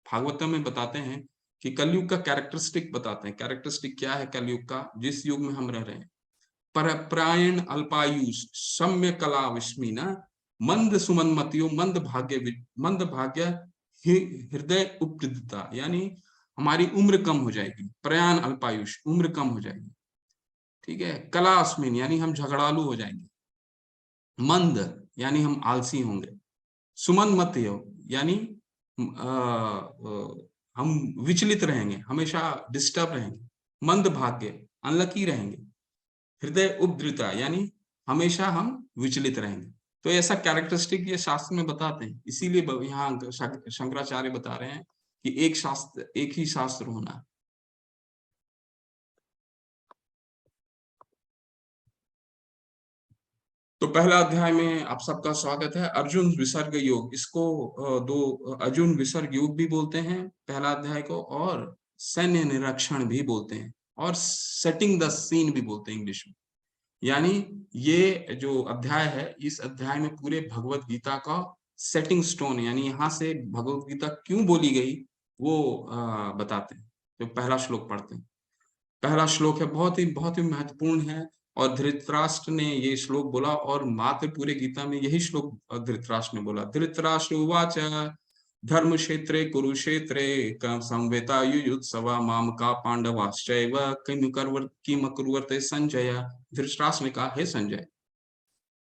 भागवतम में बताते हैं कि कलयुग का कैरेक्टरिस्टिक बताते हैं। कैरेक्टरिस्टिक क्या है कलयुग का, जिस युग में हम रह रहे हैं? परप्रायण अल्पायुष सम्य कला विस्मीना मंद सुमनमतियो मंद भाग्य हृदय उपृद्धता। यानी हमारी उम्र कम हो जाएगी। प्रयाण अल्पायुष, उम्र कम हो जाएगी, ठीक है। कला अस्मिन यानी हम झगड़ालू हो जाएंगे। मंद यानी हम आलसी होंगे। सुमन मत हो यानी हम विचलित रहेंगे, हमेशा डिस्टर्ब रहेंगे। मंद भाग्य अनलकी रहेंगे। हृदय उपद्रुता यानी हमेशा हम विचलित रहेंगे। तो ऐसा कैरेक्टरिस्टिक ये शास्त्र में बताते हैं। इसीलिए यहाँ शंकराचार्य बता रहे हैं कि एक ही शास्त्र होना। तो पहला अध्याय में आप सबका स्वागत है। अर्जुन विसर्ग योग, इसको अर्जुन विसर्ग योग भी बोलते हैं पहला अध्याय को, और सैन्य निरीक्षण भी बोलते हैं, और सेटिंग द सीन भी बोलते हैं इंग्लिश में। यानी ये जो अध्याय है, इस अध्याय में पूरे भगवत गीता का सेटिंग स्टोन, यानी यहाँ से भगवत गीता क्यों बोली गई वो बताते हैं। तो पहला श्लोक पढ़ते हैं। पहला श्लोक है, बहुत ही महत्वपूर्ण है, और धृतराष्ट्र ने ये श्लोक बोला, और मात्र पूरे गीता में यही श्लोक धृतराष्ट्र ने बोला। धृतराष्ट्र उवाच धर्म क्षेत्रे कुरुक्षेत्रे संवेतायुयुत्सवा माम का पांडवाश्चैव किम कुर्वते संजय। धृतराष्ट्र ने कहा, हे संजय,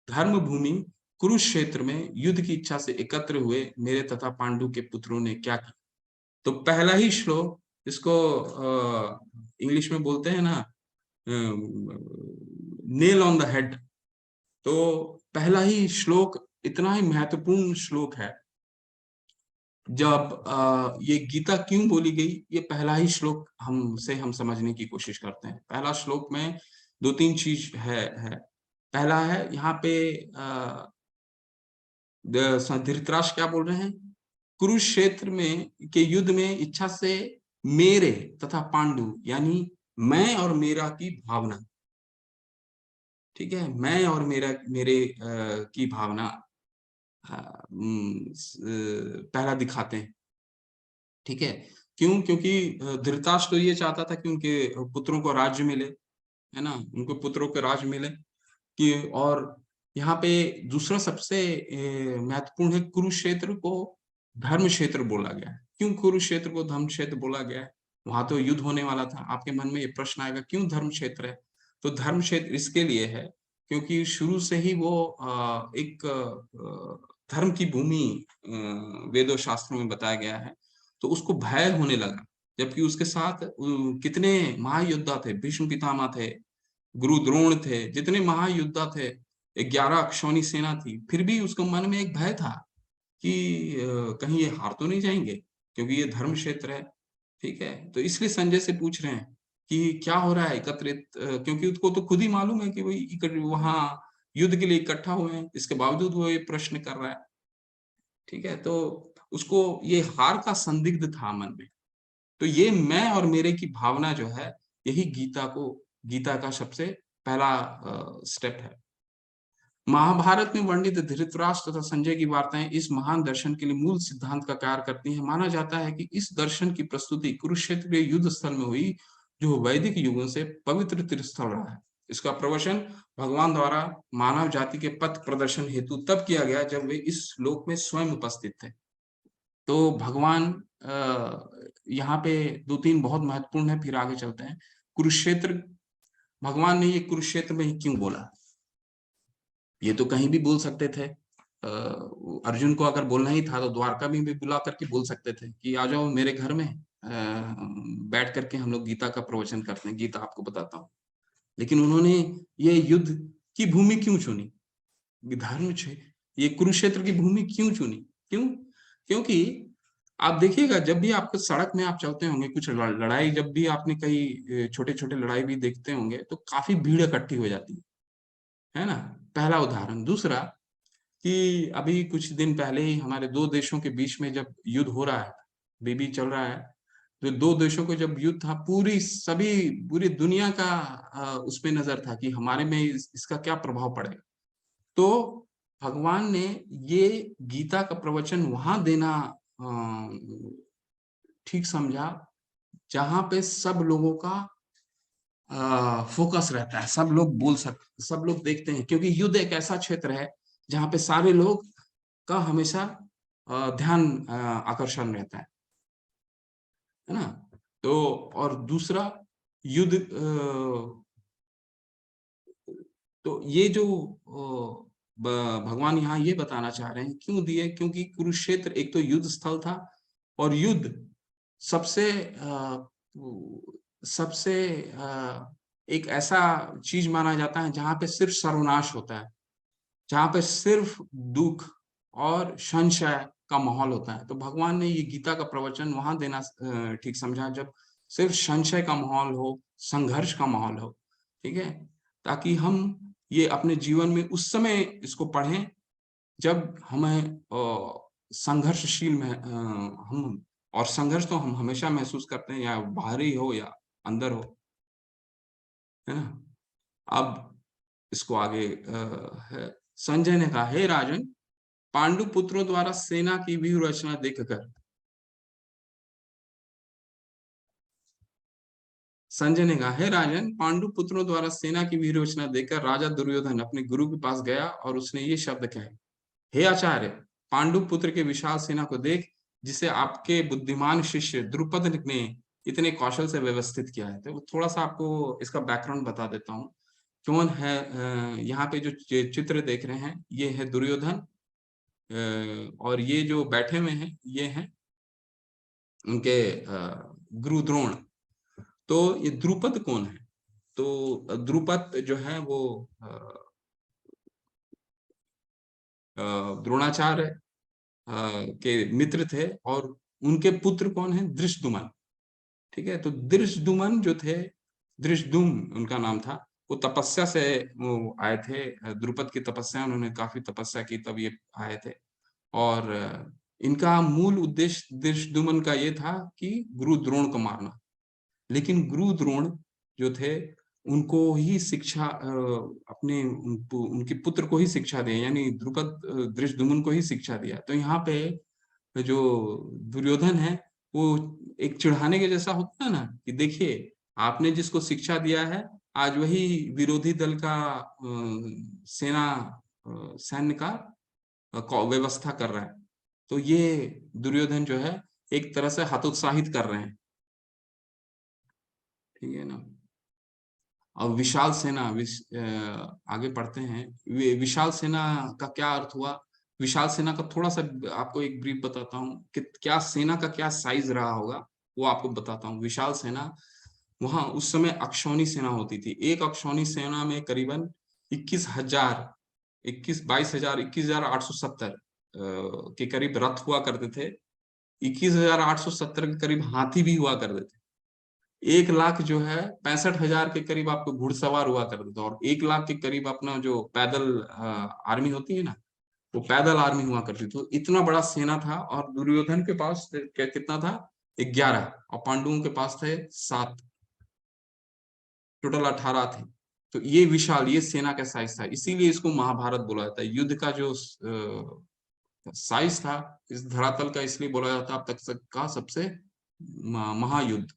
धर्म भूमि कुरुक्षेत्र में युद्ध की इच्छा से एकत्र हुए मेरे तथा पांडु के पुत्रों ने क्या किया। तो पहला ही श्लोक, इसको इंग्लिश में बोलते हैं ना, नेल ऑन द हेड। तो पहला ही श्लोक इतना ही महत्वपूर्ण श्लोक है। जब ये गीता क्यों बोली गई, ये पहला ही श्लोक हम समझने की कोशिश करते हैं। पहला श्लोक में दो तीन चीज है। पहला है यहाँ पे धृतराष्ट्र क्या बोल रहे हैं, कुरुक्षेत्र में के युद्ध में इच्छा से मेरे तथा पांडु, यानी मैं और मेरा की भावना, ठीक है, मैं और मेरे की भावना पहला दिखाते हैं। ठीक है। क्यों? क्योंकि धृतराष्ट्र तो ये चाहता था कि उनके पुत्रों को राज्य मिले, है ना? उनको पुत्रों को राज्य मिले कि, और यहाँ पे दूसरा सबसे महत्वपूर्ण है, कुरुक्षेत्र को धर्म क्षेत्र बोला गया है। क्यों कुरुक्षेत्र को धर्म क्षेत्र बोला गया है? वहां तो युद्ध होने वाला था। आपके मन में ये प्रश्न आएगा, क्यों धर्म क्षेत्र है? तो धर्म क्षेत्र इसके लिए है क्योंकि शुरू से ही वो एक धर्म की भूमि वेदों शास्त्रों में बताया गया है, तो उसको भय होने लगा। जबकि उसके साथ कितने महायोद्धा थे, भीष्म पितामह थे, गुरु द्रोण थे, जितने महायोद्धा थे, 11 अक्षौणी सेना थी, फिर भी उसके मन में एक भय था कि कहीं ये हार तो नहीं जाएंगे, क्योंकि ये धर्म क्षेत्र है। ठीक है, तो इसलिए संजय से पूछ रहे हैं कि क्या हो रहा है एकत्रित, क्योंकि उसको तो खुद ही मालूम है कि वही वहां युद्ध के लिए इकट्ठा हुए हैं, इसके बावजूद वो ये प्रश्न कर रहा है। ठीक है, तो उसको ये हार का संदिग्ध था मन में। तो ये मैं और मेरे की भावना जो है, यही गीता का सबसे पहला स्टेप है। महाभारत में वर्णित धृतराष्ट्र तथा संजय की वार्ताएं इस महान दर्शन के लिए मूल सिद्धांत का कार्य करती हैं। माना जाता है कि इस दर्शन की प्रस्तुति कुरुक्षेत्र के युद्ध स्थल में हुई, जो वैदिक युगों से पवित्र तीर्थस्थल रहा है। इसका प्रवचन भगवान द्वारा मानव जाति के पथ प्रदर्शन हेतु तब किया गया जब वे इस लोक में स्वयं उपस्थित थे। तो भगवान यहाँ पे 2-3 बहुत महत्वपूर्ण है, फिर आगे चलते हैं। कुरुक्षेत्र, भगवान ने ये कुरुक्षेत्र में ही क्यों बोला? ये तो कहीं भी बोल सकते थे। अर्जुन को अगर बोलना ही था तो द्वारका में भी बुला करके बोल सकते थे कि आ जाओ मेरे घर में, बैठ करके हम लोग गीता का प्रवचन करते हैं, गीता आपको बताता हूँ। लेकिन उन्होंने ये युद्ध की भूमि क्यों चुनी? धर्म ये कुरुक्षेत्र की भूमि क्यों चुनी? क्यों? क्योंकि आप देखिएगा, जब भी आपको सड़क में आप चलते होंगे, कुछ लड़ाई, जब भी आपने कई छोटे-छोटे लड़ाई भी देखते होंगे, तो काफी भीड़ इकट्ठी हो जाती है ना? पहला उदाहरण। दूसरा कि अभी कुछ दिन पहले ही हमारे 2 देशों के बीच में जब युद्ध हो रहा है, अभी भी चल रहा है, तो 2 देशों को जब युद्ध था, पूरी दुनिया का उस पे नज़र था कि हमारे में इसका क्या प्रभाव पड़ेगा। तो भगवान ने ये गीता का प्रवचन वहाँ देना ठीक समझा, जहाँ पे सब लोगों का फोकस रहता है, सब लोग देखते हैं, क्योंकि युद्ध एक ऐसा क्षेत्र है जहाँ पे सारे लोग का हमेशा ध्यान आकर्षण रहता है ना? तो और दूसरा, युद्ध तो ये जो भगवान यहाँ ये बताना चाह रहे हैं, क्यों दिए? क्योंकि कुरुक्षेत्र एक तो युद्ध स्थल था, और युद्ध सबसे सबसे एक ऐसा चीज माना जाता है जहां पे सिर्फ सर्वनाश होता है, जहां पे सिर्फ दुख और संशय का माहौल होता है। तो भगवान ने ये गीता का प्रवचन वहां देना ठीक समझा, जब सिर्फ संशय का माहौल हो, संघर्ष का माहौल हो। ठीक है, ताकि हम ये अपने जीवन में उस समय इसको पढ़ें जब हमें संघर्षशील में हम, और संघर्ष तो हम हमेशा महसूस करते हैं, या बाहरी हो या अंदर हो, है ना? अब इसको आगे है, संजय ने कहा, हे राजन, पांडु पुत्रों द्वारा सेना की व्यूह रचना देखकर, संजय ने कहा, हे राजन, पांडु पुत्रों द्वारा सेना की व्यूह रचना देखकर राजा दुर्योधन अपने गुरु के पास गया और उसने ये शब्द कहे, हे आचार्य, पांडु पुत्र के विशाल सेना को देख, जिसे आपके बुद्धिमान शिष्य द्रुपद ने इतने कौशल से व्यवस्थित किया है। तो थोड़ा सा आपको इसका बैकग्राउंड बता देता हूँ। कौन है? यहाँ पे जो चित्र देख रहे हैं, ये है दुर्योधन, और ये जो बैठे हुए हैं, ये हैं उनके गुरु द्रोण। तो ये द्रुपद कौन है? तो द्रुपद जो है वो द्रोणाचार्य के मित्र थे, और उनके पुत्र कौन है? धृष्टद्युम्न। ठीक है, तो धृष्टद्युम्न जो थे, धृष्टद्युम्न उनका नाम था, वो तपस्या से वो आए थे, द्रुपद की तपस्या, उन्होंने काफी तपस्या की तब ये आए थे। और इनका मूल उद्देश्य धृष्टद्युम्न का ये था कि गुरु द्रोण को मारना। लेकिन गुरु द्रोण जो थे, उनको ही शिक्षा अपने उनके पुत्र को ही शिक्षा दी, यानी द्रुपद धृष्टद्युम्न को ही शिक्षा दिया। तो यहाँ पे जो दुर्योधन है, वो एक चिढ़ाने के जैसा होता है ना, कि देखिए आपने जिसको शिक्षा दिया है आज वही विरोधी दल का सैन्य का व्यवस्था कर रहा है। तो ये दुर्योधन जो है एक तरह से हतोत्साहित कर रहे हैं, ठीक है ना। अब विशाल सेना आगे पढ़ते हैं। विशाल सेना का क्या अर्थ हुआ? विशाल सेना का थोड़ा सा आपको एक ब्रीफ बताता हूँ कि क्या सेना का क्या साइज रहा होगा, वो आपको बताता हूँ। विशाल सेना, वहां उस समय अक्षौणी सेना होती थी। एक अक्षौणी सेना में करीबन 21,000, 22,000, 21,870 के करीब रथ हुआ करते थे। 21,870 के करीब हाथी भी हुआ करते थे। 1 लाख जो है 65,000 के करीब आपको घुड़सवार हुआ करते थे, और 1 लाख के करीब अपना जो पैदल आर्मी होती है ना, वो पैदल आर्मी हुआ करती थी। तो इतना बड़ा सेना था, और दुर्योधन के पास कितना था? 11, और पांडवों के पास थे 7, टोटल 18 थे। तो ये विशाल, ये सेना का साइज था, इसीलिए इसको महाभारत बोला जाता है। युद्ध का जो साइज था इस धरातल का, इसलिए बोला जाता है अब तक का सबसे महायुद्ध।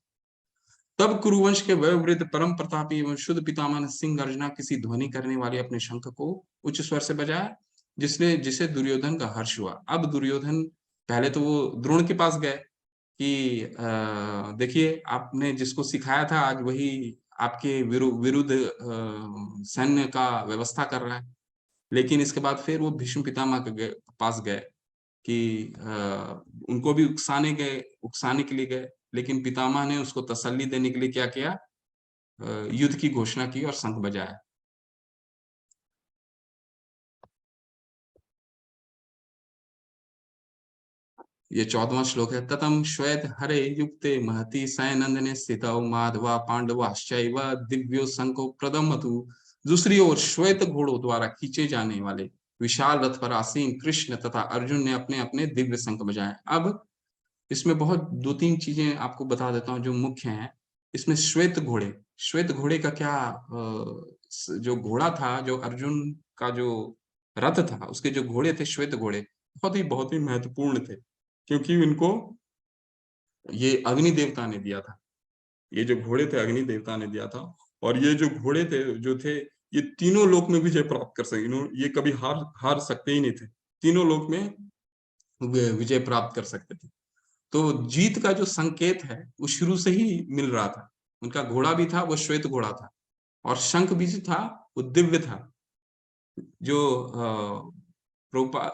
तब कुरुवंश के वयोवृद्ध परम प्रतापी एवं शुद्ध पितामह ने सिंह गर्जना किसी ध्वनि करने वाली अपने शंख को उच्च स्वर से बजाया, जिसे दुर्योधन का हर्ष हुआ। अब दुर्योधन पहले तो वो द्रोण के पास गए कि देखिए आपने जिसको सिखाया था आज वही आपके विरुद्ध सैन्य का व्यवस्था कर रहा है। लेकिन इसके बाद फिर वो भीष्म पितामह के पास गए कि उनको भी उकसाने के लिए गए। लेकिन पितामह ने उसको तसल्ली देने के लिए क्या किया? युद्ध की घोषणा की और शंख बजाया। ये 14वां श्लोक है। ततम श्वेत हरे युक्ते महति सैनंदने स्थितौ माधवा पांडवाश्चैव दिव्यो शंखो प्रदमतु। दूसरी ओर श्वेत घोड़ों द्वारा खींचे जाने वाले विशाल रथ पर आसीन कृष्ण तथा अर्जुन ने अपने अपने दिव्य शंख बजाए। अब इसमें बहुत 2-3 चीजें आपको बता देता हूँ जो मुख्य हैं। इसमें श्वेत घोड़े का क्या, जो घोड़ा था, जो अर्जुन का जो रथ था, उसके जो घोड़े थे श्वेत घोड़े, बहुत ही महत्वपूर्ण थे, क्योंकि इनको ये अग्नि देवता ने दिया था। ये जो घोड़े थे अग्नि देवता ने दिया था, और ये जो घोड़े थे जो थे, ये तीनों लोक में विजय प्राप्त कर सके। ये कभी हार हार सकते ही नहीं थे, तीनों लोक में विजय प्राप्त कर सकते थे। तो जीत का जो संकेत है वो शुरू से ही मिल रहा था। उनका घोड़ा भी था, वो श्वेत घोड़ा था, और शंख भी जो था वो दिव्य था। जो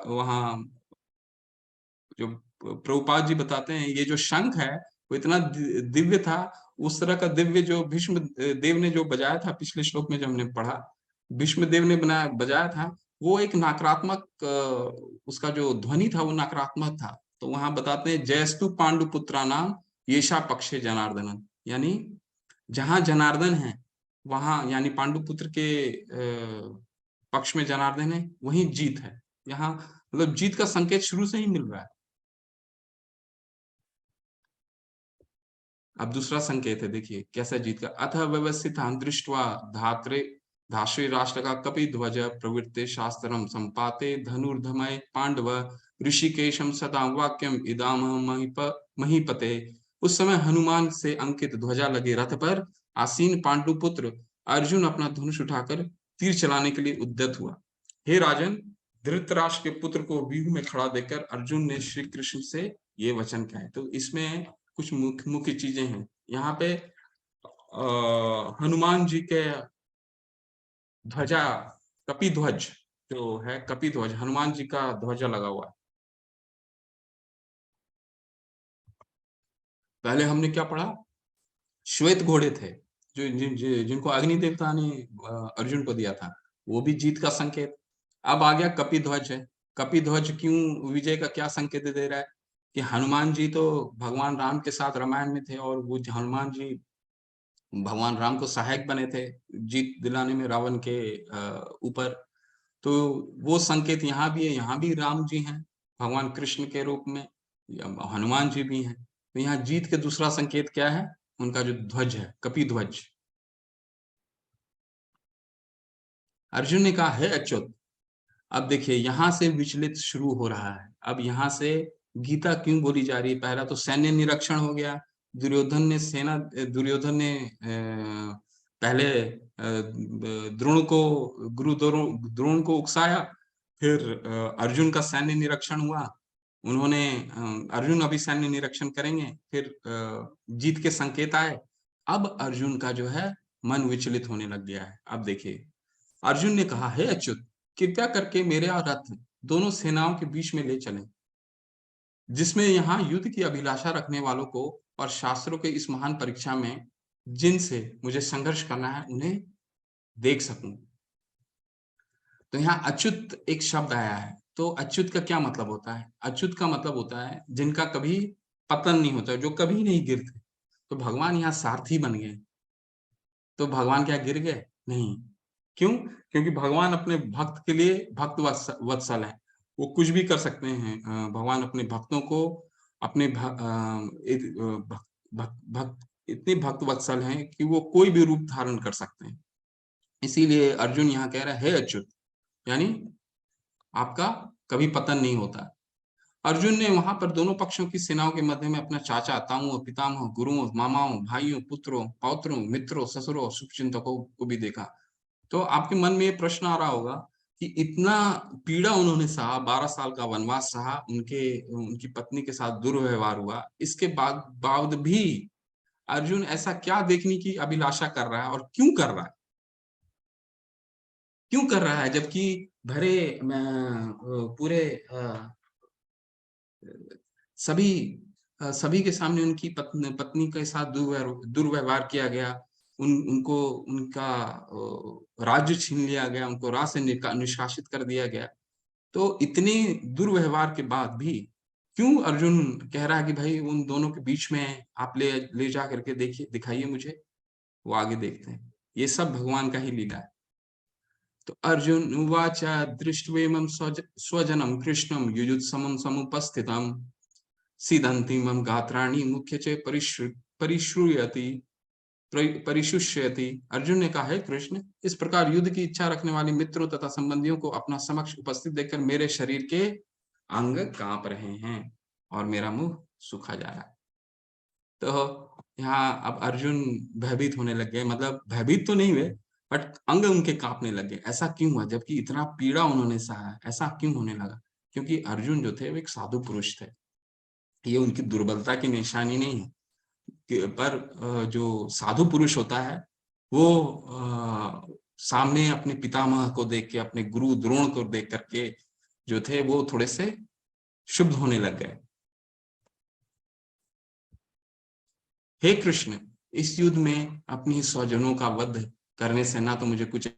वहाँ जो प्रभुपाद जी बताते हैं, ये जो शंख है वो इतना दिव्य था। उस तरह का दिव्य जो भीष्म देव ने जो बजाया था, पिछले श्लोक में जो हमने पढ़ा, भीष्म देव ने बजाया था, वो एक नकारात्मक, उसका जो ध्वनि था वो नकारात्मक था। तो वहां बताते हैं जयस्तु पांडु पुत्रा नाम येषा पक्षे जनार्दन, यानी जहां जनार्दन है वहां, यानी पांडु पुत्र के पक्ष में जनार्दन है, वहीं जीत है। यहाँ मतलब जीत का संकेत शुरू से ही मिल रहा है। अब दूसरा संकेत है, देखिए कैसा जीत का। अथ व्यवस्थित दृष्टवा धात्रे धाश्री राष्ट्र का कपि ध्वज प्रवृत्ते शास्त्रम संपाते धनुर्धमय पांडव ऋषिकेशम सदा वाक्यम इदाम महीपते। उस समय हनुमान से अंकित ध्वजा लगे रथ पर आसीन पांडुपुत्र अर्जुन अपना धनुष उठाकर तीर चलाने के लिए उद्यत हुआ। हे राजन, धृतराष्ट्र के पुत्र को व्यूह में खड़ा देखकर अर्जुन ने श्री कृष्ण से ये वचन कहे। तो इसमें कुछ मुख्य मुख्य चीजें हैं यहाँ पे। हनुमान जी के ध्वजा, कपि ध्वज जो है, कपि ध्वज हनुमान जी का ध्वजा लगा हुआ है। पहले हमने क्या पढ़ा? श्वेत घोड़े थे जिनको अग्नि देवता ने अर्जुन को दिया था, वो भी जीत का संकेत। अब आ गया कपि ध्वज है। कपि ध्वज क्यों विजय का क्या संकेत दे रहा है? कि हनुमान जी तो भगवान राम के साथ रामायण में थे, और वो हनुमान जी भगवान राम को सहायक बने थे जीत दिलाने में रावण के ऊपर। तो वो संकेत यहाँ भी है, यहाँ भी राम जी हैं भगवान कृष्ण के रूप में, हनुमान जी भी हैं। तो यहाँ जीत के दूसरा संकेत क्या है? उनका जो ध्वज है, कपि ध्वज। अर्जुन ने कहा है अच्युत। अब देखिए यहाँ से विचलित शुरू हो रहा है। अब यहाँ से गीता क्यों बोली जा रही है? पहला तो सैन्य निरीक्षण हो गया, दुर्योधन ने पहले द्रोण को उकसाया, फिर अर्जुन का सैन्य निरीक्षण हुआ, उन्होंने अर्जुन अभी सैन्य निरीक्षण करेंगे, फिर जीत के संकेत आए। अब अर्जुन का जो है मन विचलित होने लग गया है। अब देखिए, अर्जुन ने कहा, हे अच्युत, कृपया करके मेरे और रथ दोनों सेनाओं के बीच में ले चलें, जिसमें यहाँ युद्ध की अभिलाषा रखने वालों को और शास्त्रों के इस महान परीक्षा में जिनसे मुझे संघर्ष करना है, उन्हें देख सकूं। तो यहाँ अच्युत एक शब्द आया है। तो अच्युत का क्या मतलब होता है? अच्युत का मतलब होता है जिनका कभी पतन नहीं होता, जो कभी नहीं गिरते। तो भगवान यहाँ सारथी बन गए। तो भगवान क्या गिर गए? नहीं। क्यों? क्योंकि भगवान अपने भक्त के लिए भक्त वत्सल है, वो कुछ भी कर सकते हैं। भगवान अपने भक्तों को अपने भक्त इतने भक्त वत्सल हैं कि वो कोई भी रूप धारण कर सकते हैं। इसीलिए अर्जुन यहाँ कह रहा है, हे अच्युत, यानी आपका कभी पतन नहीं होता। अर्जुन ने वहां पर दोनों पक्षों की सेनाओं के मध्य में अपना चाचा, ताऊओं, पितामह, गुरुओं, मामाओं, भाइयों, पुत्रों, पौत्रों, मित्रों, ससुरों, शुभचिंतकों को भी देखा। तो आपके मन में ये प्रश्न आ रहा होगा कि इतना पीड़ा उन्होंने सहा, 12 साल का वनवास सहा, उनकी पत्नी के साथ दुर्व्यवहार हुआ, इसके बाद भी अर्जुन ऐसा क्या देखने की अभिलाषा कर रहा है और क्यों कर रहा है? क्यों कर रहा है जबकि भरे पूरे सभी सभी के सामने उनकी पत्नी के साथ दुर्व्यवहार किया गया, उनको उनका राज्य छीन लिया गया, उनको राज से निष्कासित कर दिया गया। तो इतने दुर्व्यवहार के बाद भी क्यों अर्जुन कह रहा है कि भाई उन दोनों के बीच में आप ले जा करके देखिए, दिखाइए मुझे। वो आगे देखते हैं, ये सब भगवान का ही लीला है। तो अर्जुन उवाच दृष्ट्वेमं स्वजनम कृष्णम युयुत्समं समुपस्थितम सीदंती मम गात्राणि मुख्य चे परिश्रूयति परिशुष्यति। अर्जुन ने कहा, है कृष्ण, इस प्रकार युद्ध की इच्छा रखने वाले मित्रों तथा संबंधियों को अपना समक्ष उपस्थित देखकर मेरे शरीर के अंग कांप रहे हैं और मेरा मुंह सूखा जा रहा है। तो यहाँ अब अर्जुन भयभीत होने लग गए, मतलब भयभीत तो नहीं हुए, बट अंग उनके कांपने लगे। ऐसा क्यों हुआ? जबकि इतना पीड़ा उन्होंने सहा, ऐसा क्यों होने लगा? क्योंकि अर्जुन जो थे वो एक साधु पुरुष थे। ये उनकी दुर्बलता की निशानी नहीं है, पर जो साधु पुरुष होता है वो सामने अपने पितामह को देख के, अपने गुरु द्रोण को देख करके जो थे वो थोड़े से शुद्ध होने लग गए। हे कृष्ण, इस युद्ध में अपनी स्वजनों का वध करने से ना तो मुझे कुछ